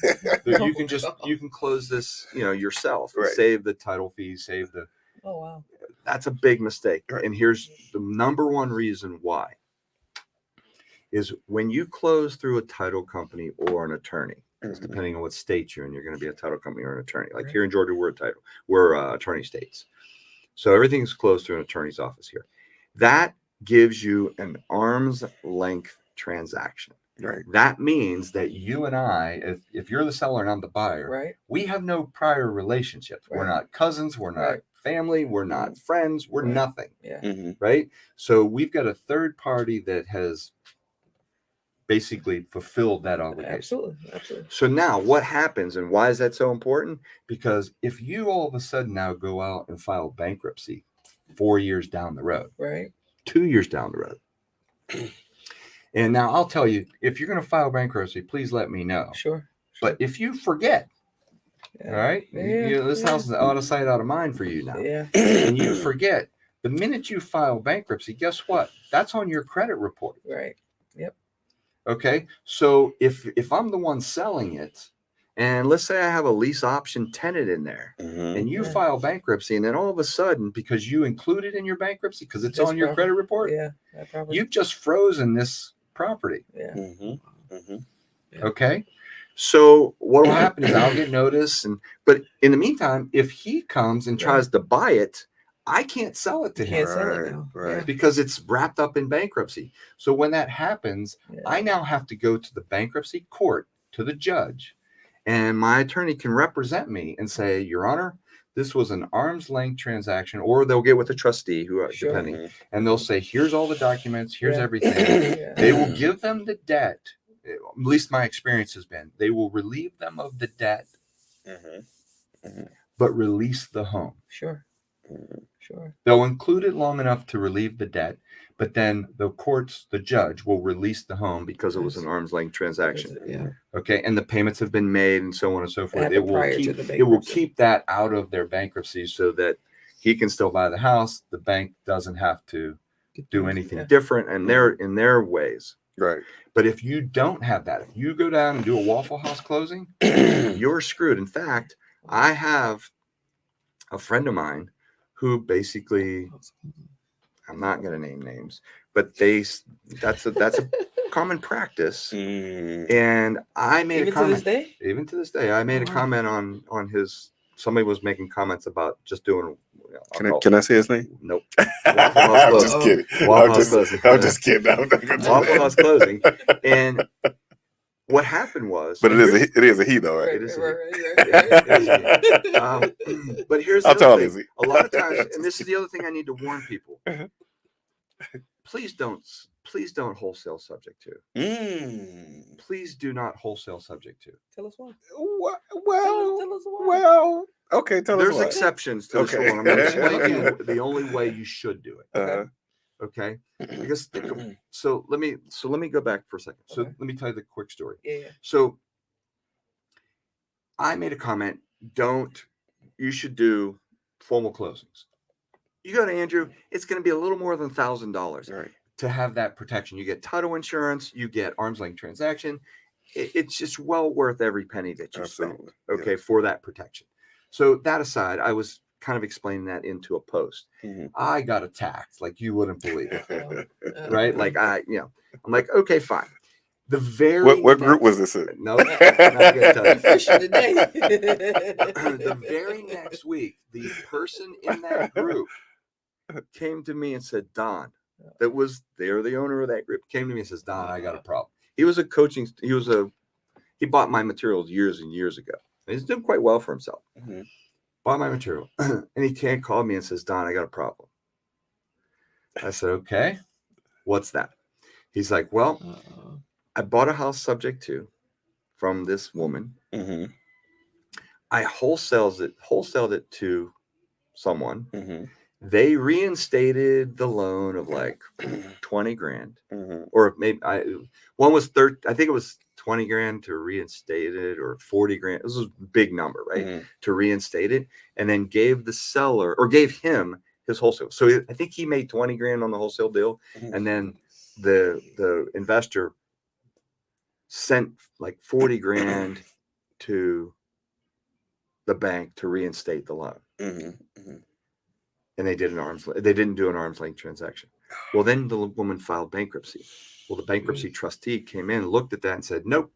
you can close this, yourself, and save the title fees, save the. Oh, wow. That's a big mistake. Right. And here's the number one reason why, is when you close through a title company or an attorney, depending on what state you're in, you're going to be a title company or an attorney. Like here in Georgia, we're attorney states. So everything's closed through an attorney's office here. That gives you an arm's length transaction. Right. That means that you and I, if you're the seller and I'm the buyer, we have no prior relationship. We're not cousins. We're not family. We're not friends. We're nothing. Yeah. Right. So we've got a third party that has basically fulfilled that obligation. Absolutely. So now what happens, and why is that so important? Because if you all of a sudden now go out and file bankruptcy 4 years down the road, 2 years down the road, and now I'll tell you, if you're going to file bankruptcy, please let me know. Sure. But if you forget, all right, this house is out of sight, out of mind for you now. Yeah. And you forget, the minute you file bankruptcy, guess what? That's on your credit report. Right. Yep. Okay, so if I'm the one selling it, and let's say I have a lease option tenant in there, and you file bankruptcy, and then all of a sudden, because you include it in your bankruptcy, because it's on your credit report, you've just frozen this property. Yeah. Okay, so what will happen is I'll get notice, but in the meantime, if he comes and tries to buy it, I can't sell it to him. Can't sell it now. Right. Because it's wrapped up in bankruptcy. So when that happens, I now have to go to the bankruptcy court, to the judge, and my attorney can represent me and say, Your Honor, this was an arm's length transaction, or they'll get with a trustee, depending, and they'll say, here's all the documents, here's everything. They will give them the debt. At least my experience has been, they will relieve them of the debt, but release the home. Sure. They'll include it long enough to relieve the debt, but then the judge will release the home because it was an arm's length transaction. Yeah. Okay. And the payments have been made and so on and so forth. It will keep that out of their bankruptcy so that he can still buy the house. The bank doesn't have to do anything different, and they're in their ways. Right. But if you don't have that, if you go down and do a Waffle House closing, you're screwed. In fact, I have a friend of mine who basically, I'm not going to name names, but that's a common practice. And I made a comment. Even to this day, I made a comment on his. Somebody was making comments about just doing. Can I say his name? Nope. I'm just kidding. I'm just kidding. Waffle House closing. And what happened was, but it is a he though, right? It is but here's the other thing. A lot of times, and this is the other thing I need to warn people. Please don't wholesale subject to. Please do not wholesale subject to. Tell us why. Well, okay. Tell us why. There's exceptions to this rule. I'm going to explain to you the only way you should do it. Okay. Because so let me go back for a second. So let me tell you the quick story. Yeah. So I made a comment. You should do formal closings. You go to Andrew, it's going to be a little more than $1,000 to have that protection. You get title insurance, you get arm's length transaction, it's just well worth every penny that you spend. Absolutely. Okay, for that protection. So that aside, I was kind of explaining that into a post. Mhm. I got attacked like you wouldn't believe, right? Uh, Like I'm like, okay, fine. The very What group was this in? No, not gonna tell you. Fishing today. The very next week, the person in that group came to me and said, Don, they're the owner of that group, came to me and says, Don, I got a problem. He bought my materials years and years ago. And he's doing quite well for himself. Mhm. Bought my material. And he can't call me and says, Don, I got a problem. I said, okay, what's that? He's like, well, I bought a house subject to from this woman. Mhm. I wholesaled it to someone. Mhm. They reinstated the loan of like 20 grand, Mhm. or maybe one was I think it was 20 grand to reinstate it, or 40 grand. This was a big number, right? Mhm. To reinstate it, and then gave him his wholesale. So I think he made 20 grand on the wholesale deal. Mhm. And then the investor sent like 40 grand to the bank to reinstate the loan. Mhm. Mhm. And they didn't do an arm's length transaction. Well, then the woman filed bankruptcy. Well, the bankruptcy trustee came in, looked at that and said, nope,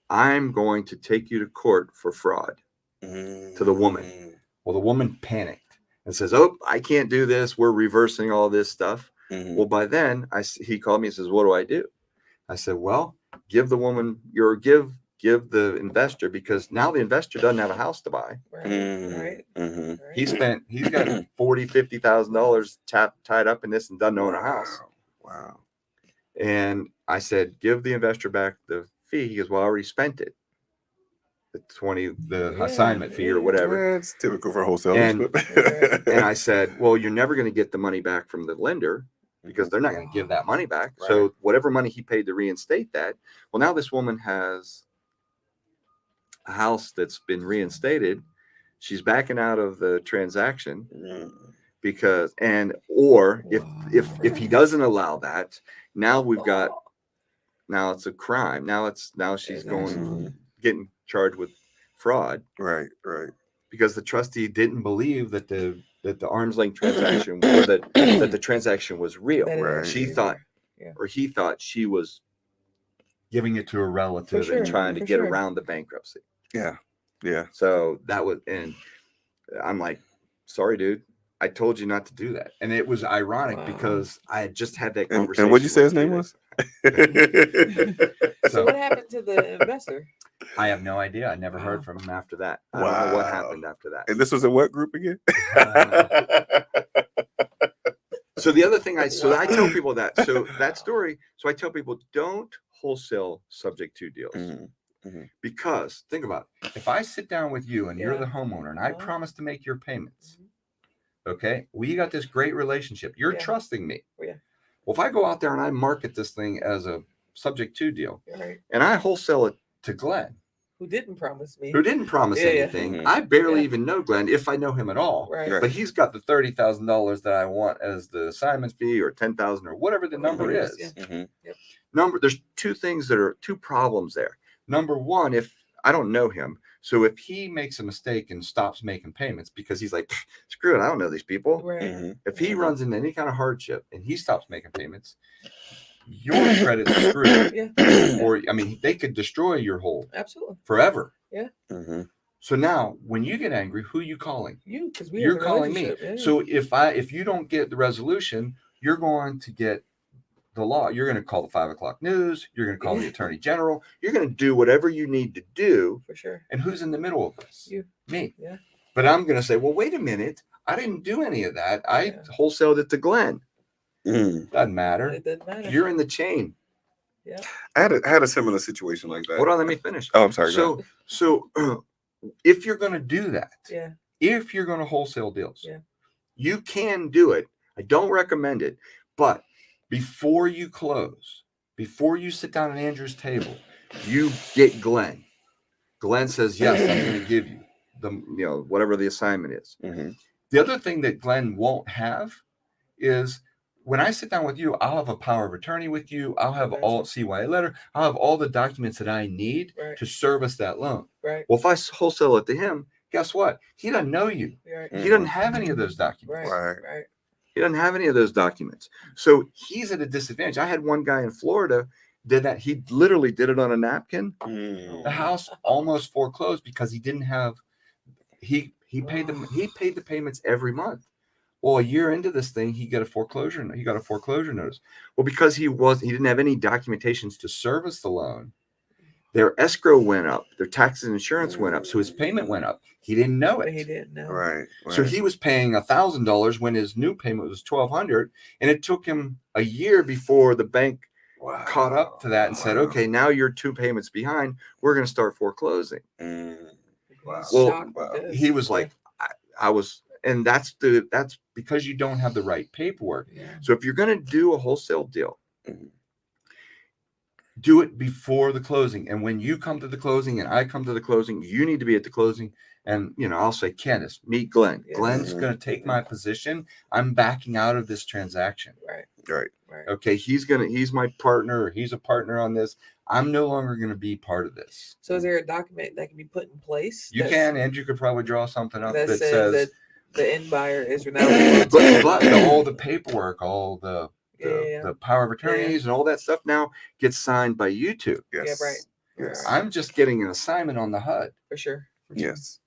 I'm going to take you to court for fraud to the woman. Well, the woman panicked and says, oh, I can't do this. We're reversing all this stuff. Mhm. Well, by then he called me and says, what do I do? I said, well, give the woman give the investor, because now the investor doesn't have a house to buy. Right. Mhm. He's got $50,000 tied up in this and doesn't own a house. Wow. And I said, give the investor back the fee. He goes, well, I already spent it. The assignment fee or whatever. It's typical for wholesalers. And I said, well, you're never going to get the money back from the lender, because they're not going to give that money back. Right. So whatever money he paid to reinstate that, well, now this woman has a house that's been reinstated. She's backing out of the transaction because, if he doesn't allow that, now now it's a crime. Now she's getting charged with fraud. Right. Because the trustee didn't believe that the arm's length transaction, or that the transaction was real. Right. She thought, or he thought, she was giving it to a relative and trying to get around the bankruptcy. Yeah. So that was, and I'm like, sorry, dude, I told you not to do that. And it was ironic because I had just had that conversation. And what'd you say his name was? So what happened to the investor? I have no idea. I never heard from him after that. I don't know what happened after that. And this was in what group again? So the other thing I tell people that story. So I tell people, don't wholesale subject to deals. Mm-hmm. Because think about it. If I sit down with you and you're the homeowner and I promise to make your payments, okay, we got this great relationship. You're trusting me. Yeah. Well, if I go out there and I market this thing as a subject to deal, and I wholesale it to Glenn, who didn't promise anything. Mm-hmm. I barely even know Glenn, if I know him at all. Right. But he's got the $30,000 that I want as the assignment fee, or 10,000, or whatever the number is. There's two problems there. Number one, if I don't know him, so if he makes a mistake and stops making payments because he's like, screw it, I don't know these people. Right. If he runs into any kind of hardship and he stops making payments, your credit's screwed. Or, I mean, they could destroy your whole forever. Yeah. So now when you get angry, who are you calling? You, because you're calling me. So if you don't get the resolution, you're going to get the law. You're going to call the 5 o'clock news. You're going to call the attorney general. You're going to do whatever you need to do. For sure. And who's in the middle of this? You. Me. Yeah. But I'm going to say, well, wait a minute. I didn't do any of that. I wholesaled it to Glenn. Doesn't matter. It doesn't matter. You're in the chain. Yeah. I had a similar situation like that. Hold on, let me finish. Oh, I'm sorry. So if you're going to do that, if you're going to wholesale deals, you can do it. I don't recommend it, but before you close, before you sit down at Andrew's table, you get Glenn. Glenn says, yes, I'm going to give you whatever the assignment is. The other thing that Glenn won't have is, when I sit down with you, I'll have a power of attorney with you. I'll have Gotcha. all CYA letter. I'll have all the documents that I need Right. to service that loan. Right. Well, if I wholesale it to him, guess what? He doesn't know you. Right. He doesn't have any of those documents. Right. Right. Right. He doesn't have any of those documents. So he's at a disadvantage. I had one guy in Florida did that. He literally did it on a napkin. The house almost foreclosed because he didn't have he paid the payments every month. Well, a year into this thing, he got a foreclosure notice. Well, because he didn't have any documentations to service the loan, their escrow went up, their taxes and insurance went up, so his payment went up. He didn't know But it. he didn't know. Right. So he was paying $1,000 when his new payment was $1,200, and it took him a year before the bank caught up to that and said, "Okay, now you're 2 payments behind. We're going to start foreclosing." Wow. Well, Shocked with this. He was like, "I was," and that's because you don't have the right paperwork. Yeah. So if you're going to do a wholesale deal, Mhm. do it before the closing. And when you come to the closing and I come to the closing, you need to be at the closing. And, I'll say, Candace, meet Glenn. Yeah. Glenn's going to take my position. I'm backing out of this transaction. Right. Right. Right. Okay. He's my partner. Or he's a partner on this. I'm no longer going to be part of this. So is there a document that can be put in place? You can, and you could probably draw something up that that says says that the end buyer is now. but all the paperwork, all the power of attorneys and all that stuff now gets signed by you two. Yes. Yeah, right. Yes. I'm just getting an assignment on the HUD. For sure. Yes.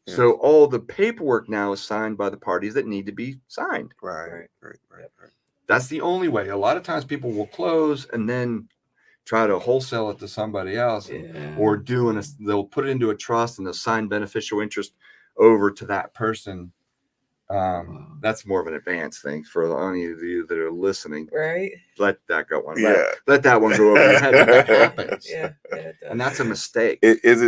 So all the paperwork now is signed by the parties that need to be signed. Right. That's the only way. A lot of times people will close and then try to wholesale it to somebody else, or they'll put it into a trust and they'll sign beneficial interest over to that person. That's more of an advanced thing for any of you that are listening. Right. Let that go on. Yeah. Let that one go over your head. That happens. Yeah. It does. And that's a mistake. Is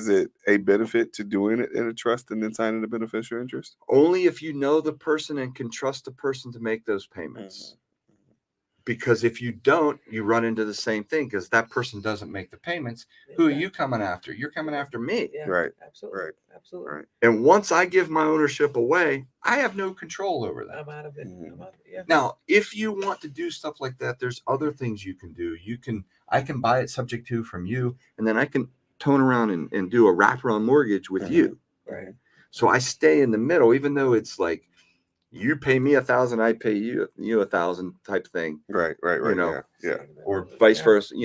it a benefit to doing it in a trust and then signing the beneficial interest? Only if you know the person and can trust the person to make those payments. Because if you don't, you run into the same thing because that person doesn't make the payments. Who are you coming after? You're coming after me. Yeah, Right. Absolutely. Right. Absolutely. Right. And once I give my ownership away, I have no control over that. I'm out of it. Yeah. Now, if you want to do stuff like that, there's other things you can do. I can buy it subject to from you, and then I can tone around and do a wraparound mortgage with you. Right. So I stay in the middle, even though it's like you pay me $1,000, I pay you $1,000 type thing. Right. Yeah. Or vice versa,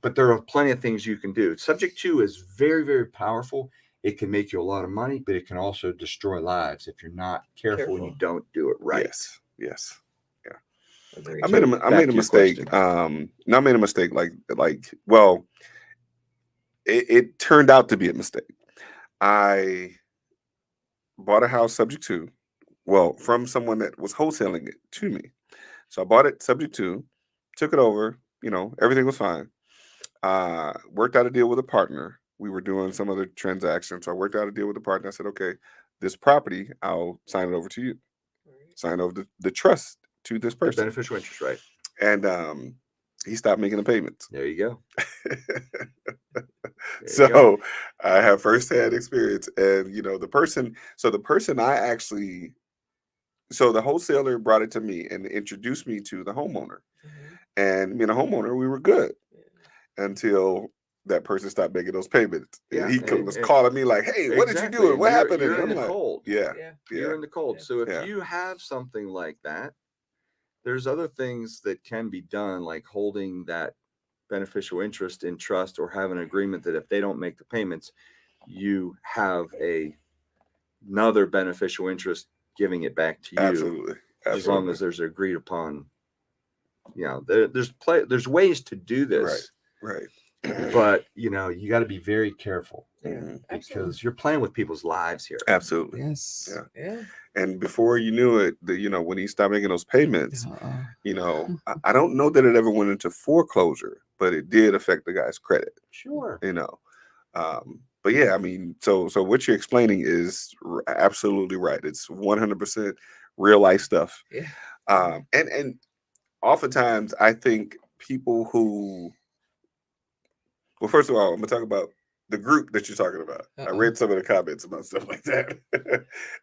But there are plenty of things you can do. Subject to is very, very powerful. It can make you a lot of money, but it can also destroy lives if you're not careful and you don't do it right. Yes. Agreed. I made a mistake. I made a mistake. Well, it turned out to be a mistake. I bought a house subject to, from someone that was wholesaling it to me. So I bought it subject to, took it over. Everything was fine. Worked out a deal with a partner. We were doing some other transactions. So I worked out a deal with a partner. I said, okay, this property, I'll sign it over to you. Sign over the trust to this person. Beneficial interest, right? And he stopped making the payments. There you go. So I have firsthand experience, and the person the wholesaler brought it to me and introduced me to the homeowner, and me and the homeowner, we were good until that person stopped making those payments. And he was calling me like, "Hey, what did you do? What happened?" You're and in the cold. You're in the cold. So if you have something like that, there's other things that can be done, like holding that beneficial interest in trust, or have an agreement that if they don't make the payments, you have another beneficial interest giving it back to you. Absolutely. As long as there's agreed upon. There's ways to do this. Right. But you got to be very careful Because you're playing with people's lives here. Absolutely. Yes. Yeah. And before you knew it, when he stopped making those payments, I don't know that it ever went into foreclosure, but it did affect the guy's credit. Sure. But yeah, I mean, so what you're explaining is absolutely right. It's 100% real life stuff. Yeah. And oftentimes I think people who, well, first of all, I'm gonna talk about the group that you're talking about. I Uh-oh. read some of the comments about stuff like that.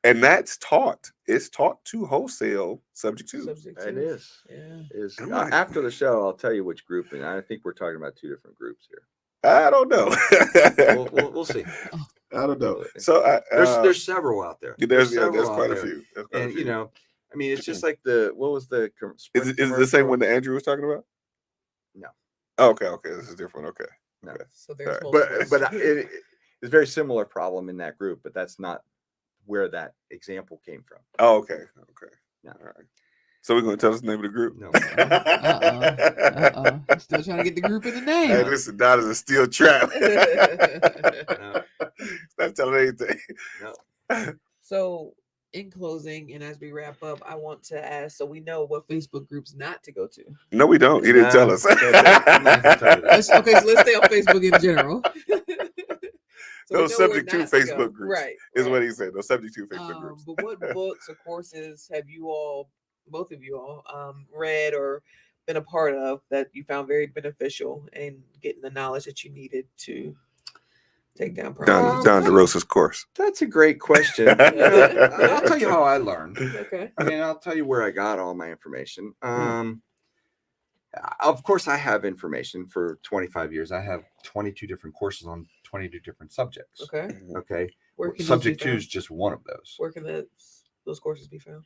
And that's taught. It's taught to wholesale subject to. Subject It to. is. Yeah. Is I'm like- after the show, I'll tell you which group, and I think we're talking about two different groups here. I don't know. We'll see. I don't know. So There's several out there. there's several out quite a there. few. There's quite a And few. you know, I mean, it's just like what was the Is it the same one that Andrew was talking about? No. Oh, okay. This is different. Okay. No. Okay. So there's All But it's a very similar problem in that group, but that's not where that example came from. Oh, okay. No. All right. So we're going to tell us the name of the group? No. Still trying to get the group in the name. Hey, listen, that is a steel trap. No. It's not telling anything. No. So in closing, and as we wrap up, I want to ask, so we know what Facebook groups not to go to. No, we don't. He didn't tell us. I'm not gonna tell you that. Okay, so let's stay on Facebook in general. So we Those know where subject to not go. Facebook groups Right. is right. what he said. Those subject to Facebook groups. But what books or courses have you all, both of you all, read or been a part of that you found very beneficial in getting the knowledge that you needed to take down problems? Don DeRosa's course. That's a great question. I'll tell you how I learned. Okay. I mean, I'll tell you where I got all my information. Of course, I have information for 25 years. I have 22 different courses on 22 different subjects. Okay. Okay. Where can Subject those be 2 is found? just one of those. Where can those courses be found?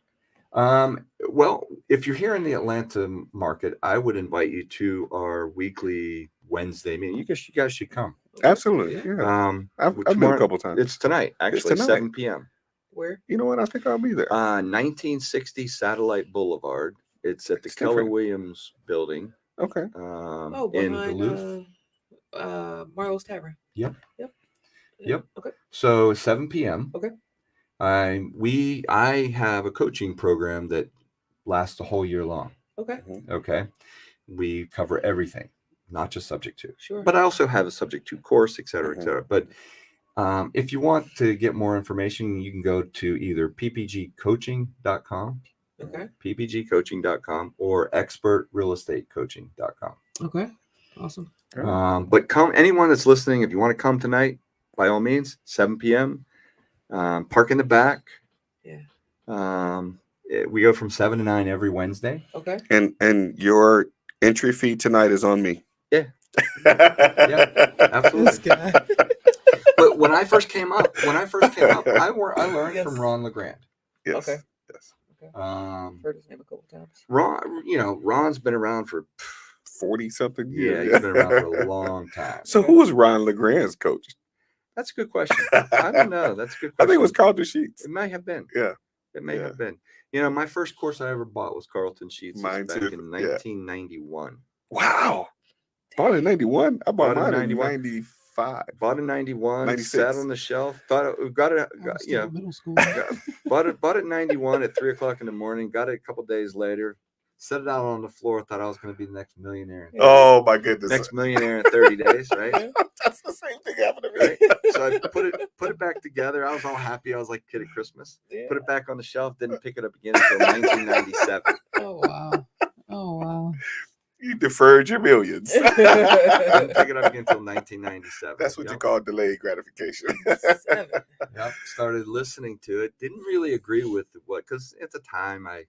Well, if you're here in the Atlanta market, I would invite you to our weekly Wednesday meeting. You guys should come. Absolutely. Yeah. I've been a couple times. It's tonight, actually, tonight. 7 p.m. Where? You know what? I think I'll be there. 1960 Satellite Boulevard. It's at the It's Keller different. Williams building. Okay. Oh, In behind Duluth. Marlowe's Tavern. Yep. Yep. Yep. Okay. So 7 p.m. Okay. I have a coaching program that lasts the whole year long. Okay. Okay. We cover everything, not just subject to. Sure. But I also have a subject to course, et cetera, et Mhm. cetera. But if you want to get more information, you can go to either ppgcoaching.com, Okay. ppgcoaching.com, or expertrealestatecoaching.com. Okay, awesome. But come, anyone that's listening, if you want to come tonight, by all means, 7 p.m. Park in the back. Yeah. We go from 7 to 9 every Wednesday. Okay. And your entry fee tonight is on me. Yeah. Yeah. Absolutely. This guy. But when I first came up, I learned Yes. from Ron LeGrand. Yes. Okay. Yes. Heard his name a couple times. Ron's been around for 40 something yeah, years. he's been around for a long time. So who was Ron LeGrand's coach? That's a good question. I don't know. That's a good question. I think it was Carlton Sheets. It may have been. Yeah. It may Yeah. have been. You know, my first course I ever bought was Carlton Sheets Mine back too, in yeah. 1991. Wow. Bought in 91? I bought Bought in mine in 91. 95. Bought in 91, 96. sat on the shelf, thought it got it, I was you still know, in middle school. bought it in 91 at 3:00 in the morning, got it a couple days later, set it out on the floor, thought I was going to be the next millionaire. Oh my goodness. Next millionaire in 30 days, right? That's the same thing happened to me. Right? So I put it back together. I was all happy. I was like a kid at Christmas. Yeah. Put it back on the shelf, didn't pick it up again until 1997. Oh wow. Oh wow. You deferred your millions. Didn't pick it up again until 1997. That's what you Yep. call delayed gratification. 7. Yep. Started listening to it. Didn't really agree with because at the time I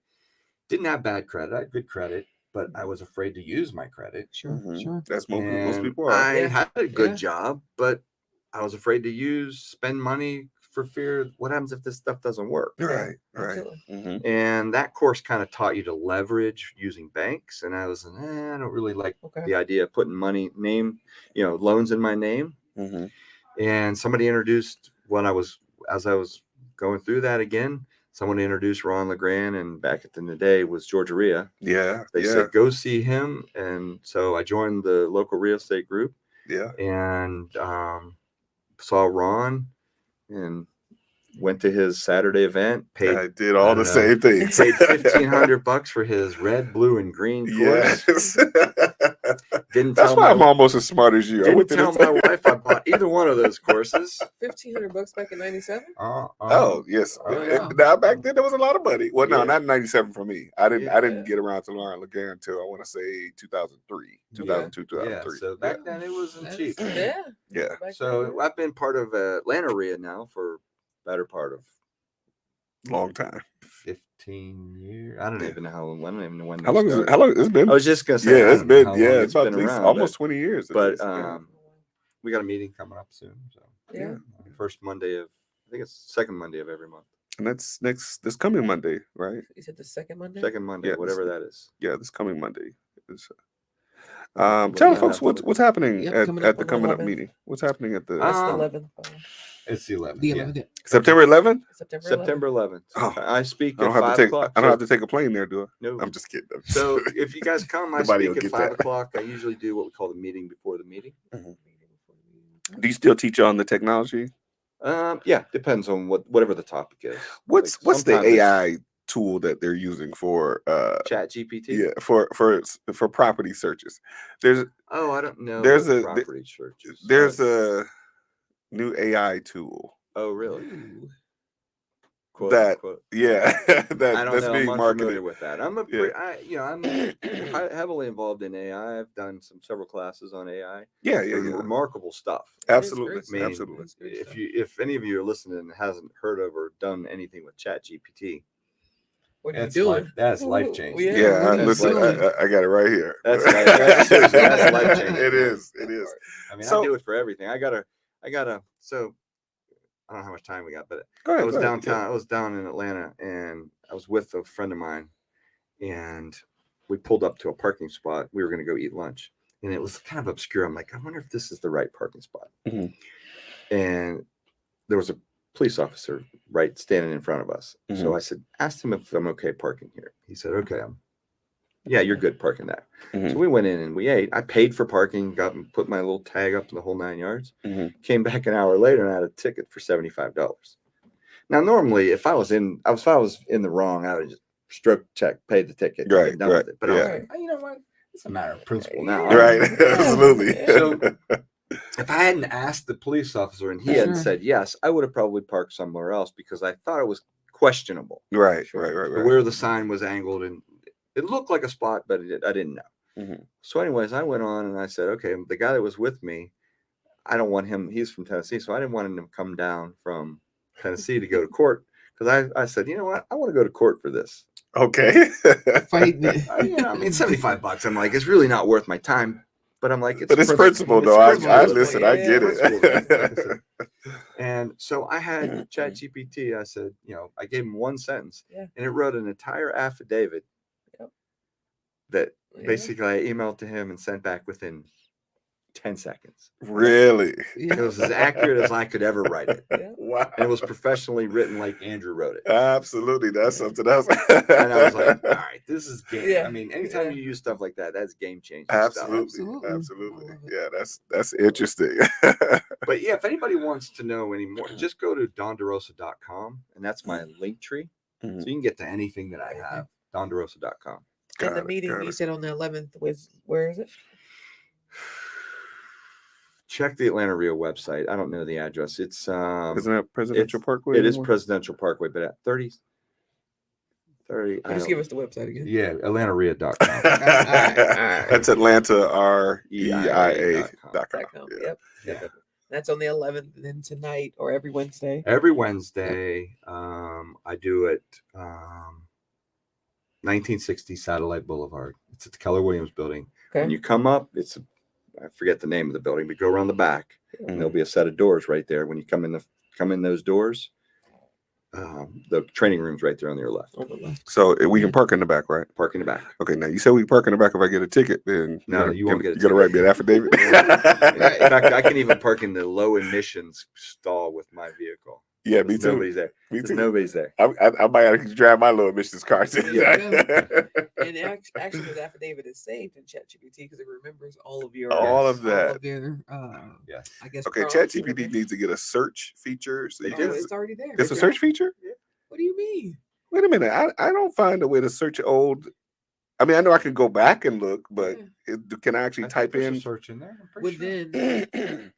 didn't have bad credit. I had good credit, but I was afraid to use my credit. Sure, Mhm. sure. That's most And people are. I Yeah. had a good Yeah. job, but I was afraid to spend money for fear. What happens if this stuff doesn't work? Right, right. Absolutely. Mhm. And that course kind of taught you to leverage using banks. And I was, I don't really like Okay. the idea of putting loans in my name. Mhm. And somebody introduced as I was going through that again, someone introduced Ron LeGrand, and back in the day was George Ria. Yeah. They yeah. said, go see him. And so I joined the local real estate group Yeah. and saw Ron and went to his Saturday event, paid I did all the don't know. same things. paid $1,500 for his red, blue, and green course. Yes. Didn't That's tell why my I'm almost as smart as you. I didn't went to tell this- my wife I bought either one of those courses. $1,500 back in '97. Oh yes. Oh, yeah. Now back then there was a lot of money. Well, no, Yeah. not 97 for me. I didn't Yeah. get around to learn Laguerre until I want to say 2003, 2002, Yeah, 2003. so back then it wasn't That's- cheap. Yeah. Yeah. Back So then, I've been part of Atlanta RIA now for better part of Long time. 15 years. I don't even know how. I don't even know when. How they long is it? started. How long it's been? I was just gonna say. Yeah, I it's don't know been how long it's about been at least around, almost 20 years. at But least, yeah. we got a meeting coming up soon. So Yeah. first Monday of I think it's second Monday of every month. And that's this coming Monday, right? You said the second Monday. Second Monday, Yeah, whatever that is. Yeah, this coming Monday. Is, I'll have to tell the look- folks I'll have to what's look. happening Yep, at coming the up on the coming up 11th. meeting. What's happening at the That's the Um, 11th. It's the 11th. The yeah. 11th. September 11th? September 11th. September 11th. Oh, I speak I don't at have 5 to take o'clock. I don't have to take a plane there, do I? No. I'm just kidding. So if you guys come, I Nobody speak will at get 5 that. o'clock. I usually do what we call the meeting before the meeting. Do you still teach on the technology? Yeah, depends on whatever the topic is. What's Like, the sometimes it's AI tool that they're using for Chat GPT? yeah for property searches? There's Oh, I don't know. There's what a- property searches. there's a new AI tool Oh, really? Ooh. Quote, that unquote. yeah I that's don't know. being I'm marketed. unfamiliar with that. I'm Yeah. I'm heavily involved in AI. I've done several classes on AI. Yeah, Remarkable stuff. It is absolutely, great I mean, absolutely. That's great If stuff. if any of you are listening and hasn't heard of or done anything with Chat GPT, What are you doing? That's life changing. Yeah. Yeah, what are you listen, doing? I got it right here. That's seriously, that's life-changing. It is. It is. I mean, So- I do it for everything. I gotta. So I don't know how much time we got, but Go ahead. I was go ahead, downtown. yeah. I was down in Atlanta, and I was with a friend of mine, and we pulled up to a parking spot. We were going to go eat lunch, and it was kind of obscure. I'm like, I wonder if this is the right parking spot. Mhm. And there was a police officer right standing in front of us. Mm-hmm. So I said, asked him if I'm okay parking here. He said, okay, yeah, you're good parking there. Mhm. So we went in and we ate. I paid for parking, put my little tag up to the whole 9 yards. Mhm. Came back an hour later and I had a ticket for $75. Now, normally, if I was in the wrong, I would just stroke check, pay the ticket, and Right, get done right, with it. But I was yeah. like, oh, you know what? It's a matter of principle now. Right. Yeah. Absolutely. So if I hadn't asked the police officer and he hadn't Sure. said yes, I would have probably parked somewhere else because I thought it was questionable. right. Sure. Right. Where the sign was angled and it looked like a spot, but I didn't know. Mhm. So, anyways, I went on and I said, okay, the guy that was with me, I don't want him. He's from Tennessee, so I didn't want him to come down from Tennessee to go to court because I said, you know what, I want to go to court for this. Okay. Fighting it. I mean, $75. I'm like, it's really not worth my time. But I'm like, But it's principle, though. I principle. listen. I get Principle, it. like I said. And so I had ChatGPT. I said, I gave him one sentence, Yeah. and it wrote an entire affidavit Yep. that Yeah. basically I emailed to him and sent back within 10 seconds. Really? It was as accurate as I could ever write it. Yeah. Wow. And it was professionally written like Andrew wrote it. Absolutely. That's something else. And I was like, all right, this is game. Yeah. I mean, anytime Yeah. you use stuff like that, that's game changing Absolutely. stuff. Absolutely. I love it. Yeah, that's interesting. But yeah, if anybody wants to know any more, just go to DonDeRosa.com, and that's my link tree. Mhm. So you can get to anything that I have, DonDeRosa.com. And the Got it, meeting got you it. said on the 11th was, where is it? Check the Atlanta Rio website. I don't know the address. It's Isn't that Presidential Parkway? it is anymore? Presidential Parkway, but at 30. Just give us the website again. Yeah, AtlantaRia.com. That's Atlanta REIA.com. .com. Yeah. Yep. Yeah. That's on the 11th, and then tonight or every Wednesday. Every Wednesday, I do it 1960 Satellite Boulevard. It's at the Keller Williams building. When Okay. you come up, I forget the name of the building, but go around the back, and there'll be a set of doors right there. When you come in those doors, the training room's right there on your left. On the left. So we can park in the back, right? Park in the back. Okay. Now you said we park in the back. If I get a ticket, then No, you won't get a You got to write me an affidavit. In fact, I can even park in the low emissions stall with my vehicle. Yeah, me too. Nobody's there. Me There's too. nobody's there. I might have to drive my little emissions car too. And actually, the affidavit is saved in ChatGPT because it remembers all of your All of All that. of their, Yes. I guess. Okay, prompts and ChatGPT everything. needs to get a search feature. So They you do. can, It's already there. it's a search feature. What do you mean? Wait a minute. I don't find a way to search old I mean, I know I can go back and look, but can I actually I think type there's in? a search in there. I'm pretty sure. within.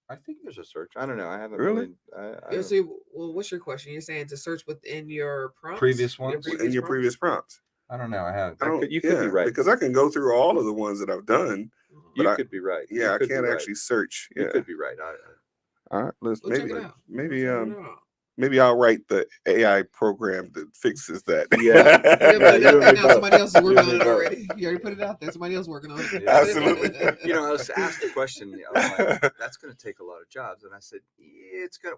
I think there's a search. I don't know. I haven't Really? I Yeah, so, well, what's your question? You're saying to search within your prompts? Previous ones? In your previous prompts? I don't know. I haven't. I don't, You could be right. because I can go through all of the ones that I've done. But You could be right. Yeah, You I could be can't right. actually search. You Yeah. could be right. All right, let's We'll check it out. maybe We'll check it out. maybe I'll write the AI program that fixes that. Yeah. You put it you out and there me now. both. Somebody else is You working and on me it both. already. You already put it out there. Somebody else working on it. Yeah. Absolutely. You know, I was asked the question. I'm like, that's going to take a lot of jobs, and I said,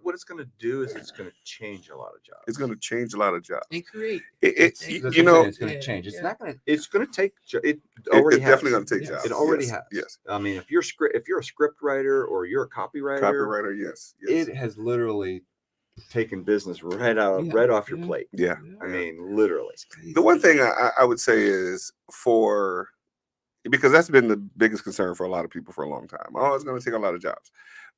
what it's going to do is it's going to change a lot of jobs. It's going to change a lot of jobs. And create. That's You what I'm know, saying, it's going to change. It's not going to. It's going to take. It it's already has. definitely going to take Yes. jobs. It already Yes, has. Yes. I mean, if you're a script writer or you're a copywriter, Copywriter. Yes. Yes. it has literally taken business right off your Yeah. plate. Yeah. I mean, literally. The one thing I would say is because that's been the biggest concern for a lot of people for a long time. Oh, it's going to take a lot of jobs.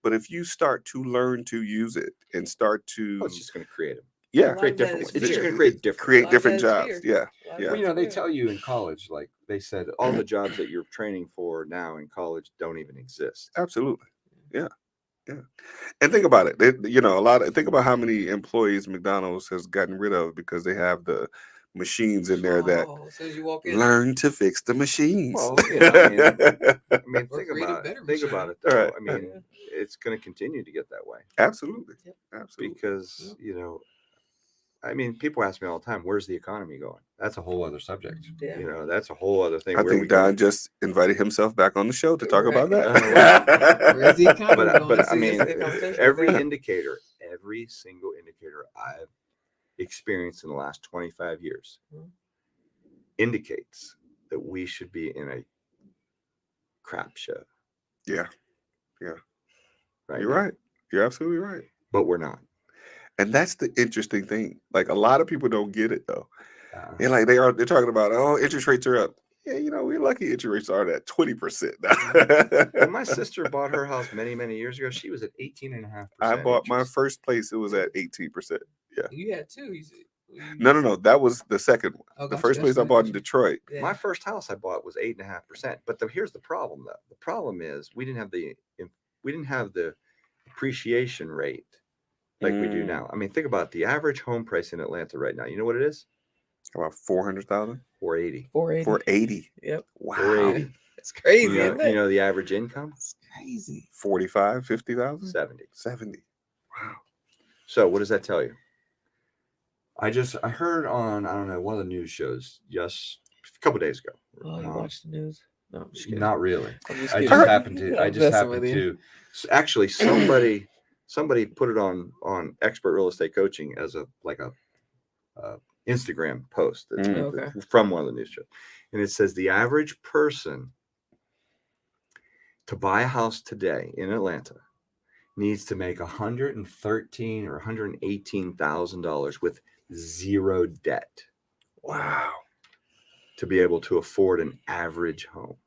But if you start to learn to use it and start to, Oh, it's just going to create them. yeah, Create different. It's It's just fear. going to create different. create different A lot of that jobs. is fear. Yeah. A lot of Yeah. Well, you know, they fear. tell you in college, like they said, all the jobs that you're training for now in college don't even exist. Absolutely. Yeah. Yeah. And think about it. Think about how many employees McDonald's has gotten rid of because they have the machines in there that As soon as you walk in, learn to fix the machines. Well, you know, I mean, Or think create a about it. better Think machine. about it, though. Right. I mean, it's going to continue to get that way Absolutely. Yep. Absolutely. because I mean, people ask me all the time, "Where's the economy going?" That's a whole other subject. Yeah. You know, that's a whole other thing. I Where think we Don going? just invited himself back on the show to talk Right. about Where's that. the economy going? But I See, mean, it's a conversation every about that. indicator, every single indicator I've experienced in the last 25 years indicates that we should be in a crap show. Yeah. Yeah. Right. You're now. right. You're absolutely right. But we're not. And that's the interesting thing. Like a lot of people don't get it though. Uh, And like they're talking about, oh, interest rates are up. Yeah, we're lucky interest rates are at 20% when now. my sister bought her house many, many years ago, she was at 18.5%. I bought my interest. first place, it was at 18%. Yeah. You had two. No. That was the second one. Oh, The gotcha, first place I gotcha, bought in gotcha. Detroit. Yeah. My first house I bought was 8.5%. But here's the problem, though. The problem is we didn't have the appreciation rate like we do now. I mean, think about the average home price in Atlanta right now. You know what it is? About 400,000. 480. 480. 480. Yep. Wow. 480. It's crazy, You know, isn't it? you know the average income? It's crazy. 45, 50,000. 70. 70. Wow. So what does that tell you? I heard on, I don't know, one of the news shows just a couple days ago. Oh, you watch the news? No, I'm just kidding. Not really. I'm just I kidding. just happened to. I I'm just messing happened with you. to. Actually, somebody put it on Expert Real Estate Coaching as a Instagram post that's Okay. from one of the news shows, and it says the average person to buy a house today in Atlanta needs to make $113,000 or $118,000 with zero debt. Wow. To be able to afford an average home.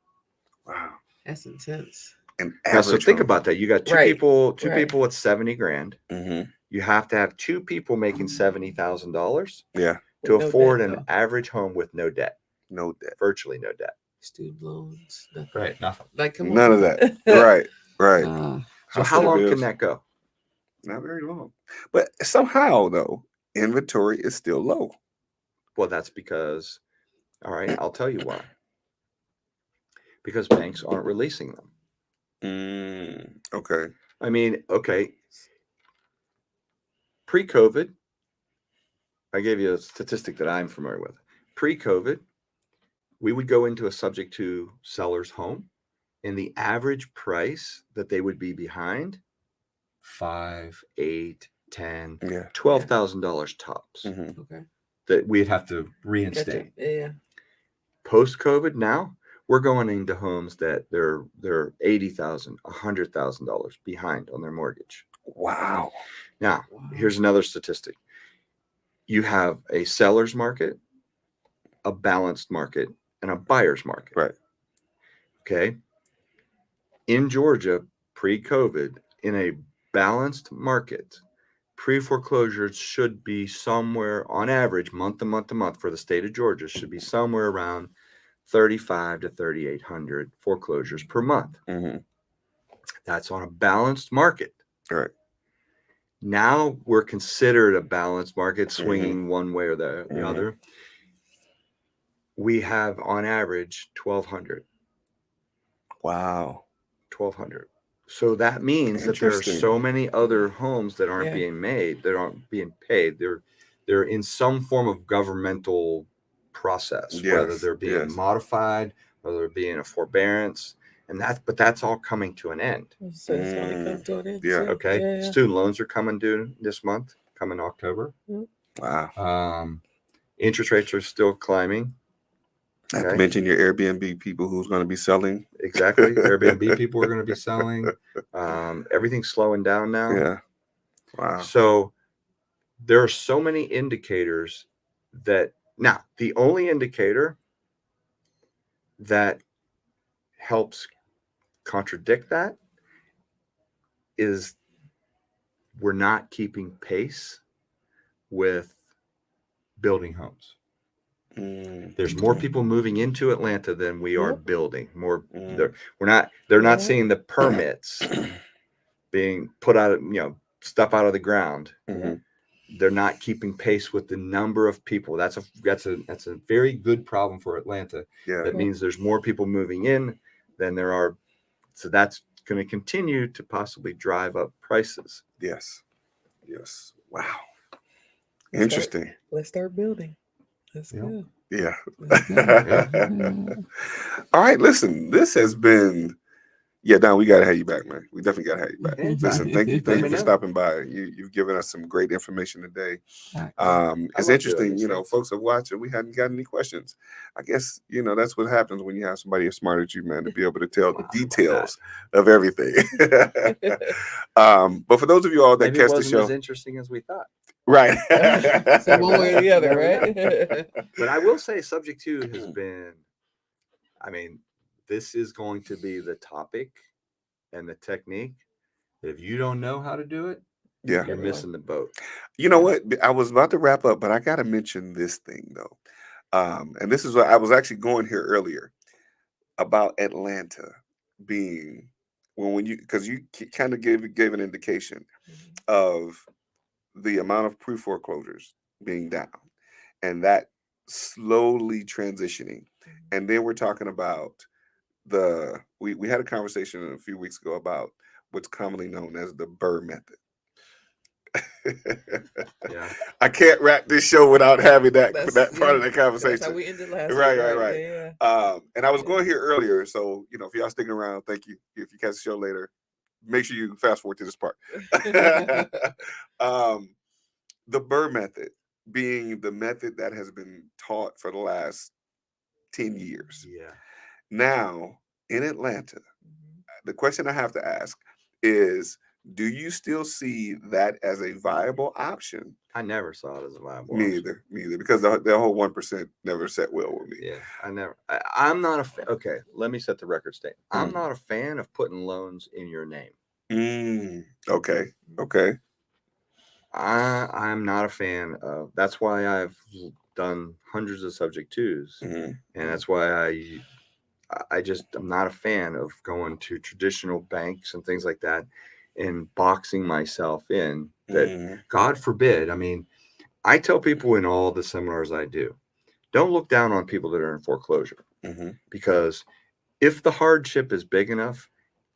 Wow. That's intense. An Now, so average think home. about that. You got two Right. people Right. people with 70 grand. Mhm. You have to have two people making $70,000 Yeah. to With no afford debt, an average home with no debt, No debt. virtually no debt. Student loans. Nothing. Right, nothing. Like, come on. None of that. Right. Right. So how long Hospital can bills. that go? Not very long. But somehow though, inventory is still low. Well, that's because, all right, I'll tell you why. Because banks aren't releasing them. Okay. I mean, okay. Pre-COVID, I gave you a statistic that I'm familiar with. Pre-COVID, we would go into a subject to seller's home, and the average price that they would be behind, $5,000, $8,000, $10,000, Yeah. $12,000 tops. Mhm. Okay. That we'd have to reinstate. Yeah. Post-COVID, now we're going into homes that they're $80,000, $100,000 behind on their mortgage. Wow. Now, Wow. here's another statistic. You have a seller's market, a balanced market, and a buyer's market. Right. Okay. In Georgia, pre-COVID, in a balanced market, pre-foreclosures should be somewhere on average, month to month to month for the state of Georgia, should be somewhere around 3,500 to 3,800 foreclosures per month. That's on a balanced market. Right. Now we're considered a balanced market, swinging one way or the other. We have on average 1,200. Wow. 1,200. So that means that there are so many other homes that aren't being made, that aren't being paid. They're in some form of governmental process, whether they're being modified, whether they're being a forbearance, but that's all coming to an end. So it's going to come to an end. Yeah. Too. Okay. Yeah. Student loans are coming due this month, coming October. Wow. Interest rates are still climbing. Not to mention your Airbnb people who's going to be selling. Exactly. Airbnb people are going to be selling. Everything's slowing down now. Yeah. Wow. So there are so many indicators that now the only indicator that helps contradict that is we're not keeping pace with building homes. There's more people moving into Atlanta than we are building. More, they're not seeing the permits being put out of, stuff out of the ground. They're not keeping pace with the number of people. That's a very good problem for Atlanta. That means there's more people moving in than there are. So that's going to continue to possibly drive up prices. Yes. Wow. Interesting. Let's start building. Let's go. Yeah. All right. Listen, this has been. Don, we gotta have you back, man. We definitely gotta have you back. Listen, thank you for stopping by. You've given us some great information today. It's interesting, folks are watching. We hadn't gotten any questions. I guess that's what happens when you have somebody as smart as you, man, to be able to tell the details of everything. But for those of you all that catch the show, as interesting as we thought. Right. So one way or the other, right? But I will say, subject to has been. This is going to be the topic and the technique. If you don't know how to do it, you're missing the boat. You know what? I was about to wrap up, but I got to mention this thing, though. And this is what I was actually going here earlier about Atlanta being because you kind of gave an indication of the amount of pre-foreclosures being down and that slowly transitioning. And then we're talking about we had a conversation a few weeks ago about what's commonly known as the Burr method. I can't wrap this show without having that part of the conversation. That's how we ended last right. Yeah. And I was going here earlier, so if y'all sticking around, thank you. If you catch the show later, make sure you fast forward to this part. The Burr method being the method that has been taught for the last 10 years. Yeah. Now, in Atlanta, the question I have to ask is, do you still see that as a viable option? I never saw it as a viable option. Me either, because the whole 1% never set well with me. Yeah, I'm not a fan. Okay, let me set the record straight. I'm not a fan of putting loans in your name. Okay. I'm not a fan of. That's why I've done hundreds of subject twos, and that's why I'm not a fan of going to traditional banks and things like that and boxing myself in that. God forbid. I tell people in all the seminars I do, don't look down on people that are in foreclosure, because if the hardship is big enough,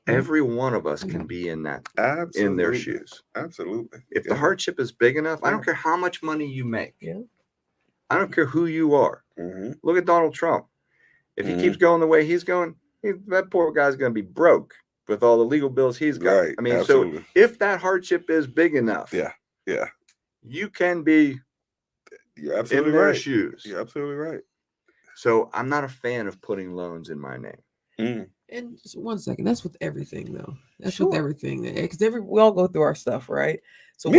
every one of us can be in that, in their shoes. Absolutely. If the hardship is big enough, I don't care how much money you make. I don't care who you are. Look at Donald Trump. If he keeps going the way he's going, that poor guy's going to be broke with all the legal bills he's got. Right. Absolutely. So if that hardship is big enough, you can be in their shoes. You're absolutely right. So I'm not a fan of putting loans in my name. And just 1 second, that's with everything, though. That's with everything, because we all go through our stuff, right? So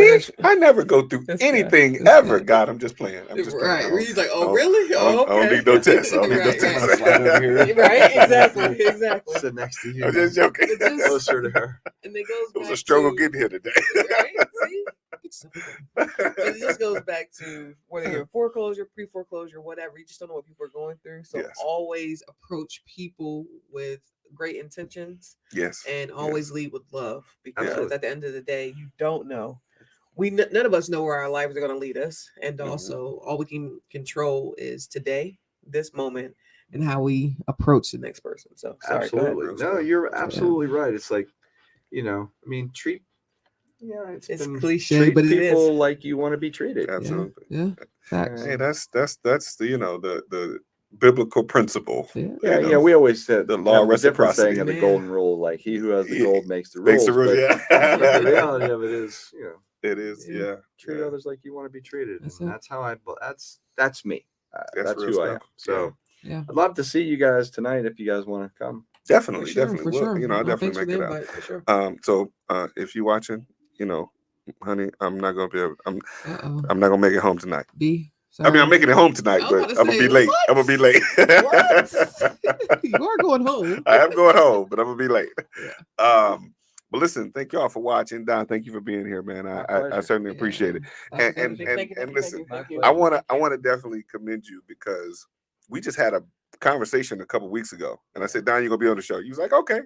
I never go through anything ever. God, I'm just playing. Right. He's like, oh, really? I don't need no tests. Right. Exactly. Sit next to you. I'm just joking. Closer to her. And it goes back it was a struggle getting here today. Right? See? But it just goes back to whether you're in foreclosure, pre-foreclosure, whatever. You just don't know what people are going through. So Yes. always approach people with great intentions. Yes. And always lead with love, because Absolutely. at the end of the day, you don't know. None of us know where our lives are going to lead us, and also all we can control is today, this moment, and how we approach the next person. So sorry, Absolutely. Real No, stuff. you're absolutely right. It's like, I mean, treat. Yeah, it's been- cliche, treat but it is. people like you want to be treated. Absolutely. Yeah. Facts. Hey, that's the the biblical principle. Yeah, we always said the law of have a different reciprocity. saying of the Man. golden rule, like he who has the gold makes the Makes rules. the rules, but yeah. the reality of it is, It is, Yeah. treat others like you want to be treated. That's and it. that's how that's me. That's real who I am. stuff. So Yeah. I'd love to see you guys tonight if you guys want to come. Definitely, For sure, definitely. for Well, sure. I'll No, definitely thanks for make the it out. Invite, for sure. So if you're watching, honey, I'm not gonna be able, Uh-oh. I'm not gonna make it home tonight. B. I mean, I'm making it home tonight, I was but about to I'm gonna say, be late. what? I'm gonna be late. You are going home. I am going home, but I'm gonna be late. Yeah. But listen, thank y'all for watching. Don, thank you for being here, man. I pleasure. certainly appreciate it. That's And good. Thank you. listen, Thank you. I wanna definitely commend you, because we just had a conversation a couple weeks ago, and I said, Don, you're gonna be on the show. You was like, okay,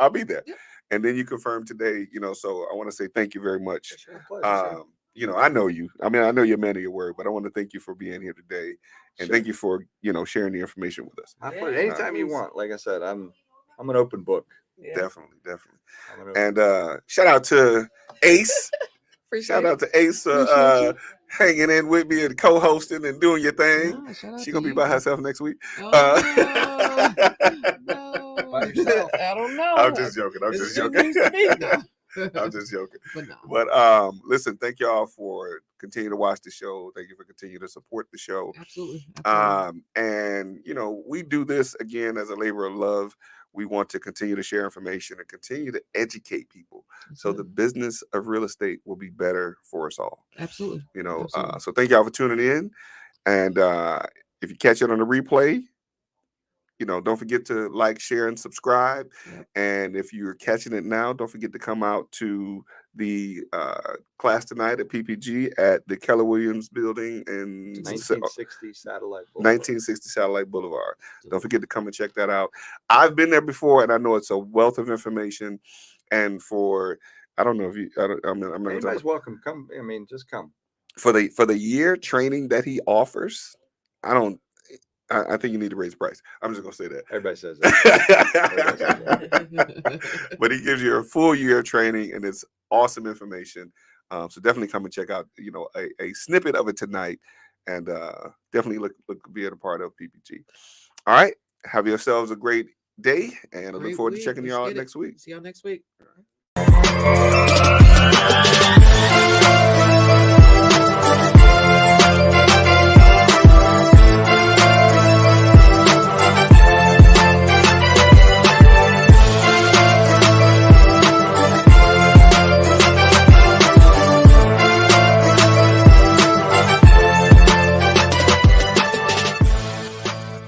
I'll be there. Yep. And then you confirmed today, so I want to say thank you very much. For sure. I know you. I mean, I know you're a man of your word, but I want to thank you for being here today, and Sure. thank you for sharing the information with us. My pleasure. Anytime you want. Like I said, I'm an open book. Yeah. Definitely. I'm an open And book. shout out to Ace. Appreciate Shout out to Ace Appreciate you. hanging in with me and co-hosting and doing your thing. Nah, shout out She to gonna be you. by herself next week. Oh, no. By yourself. I don't know. I'm just joking. I'm This just is new joking. news to me. No. I'm just joking. But no. But listen, thank y'all for continuing to watch the show. Thank you for continuing to support the show. Absolutely. And we do this again as a labor of love. We want to continue to share information and continue to educate people, so the business of real estate will be better for us all. Absolutely. So thank y'all for tuning in. And if you catch it on the replay, don't forget to like, share, and subscribe. Yep. And if you're catching it now, don't forget to come out to the class tonight at PPG at the Keller Williams building in 1960 Satellite Boulevard. 1960 Satellite Boulevard. Don't forget to come and check that out. I've been there before, and I know it's a wealth of information. And I don't know if you, I'm not gonna Anybody's welcome. Come. I mean, just come. for the year training that he offers. I think you need to raise the price. I'm just gonna say that. Everybody says that. But he gives you a full year of training, and it's awesome information. So definitely come and check out, a snippet of it tonight, and definitely look being a part of PPG. All right, have yourselves a great day, and I look forward to checking y'all out next week. See y'all next week.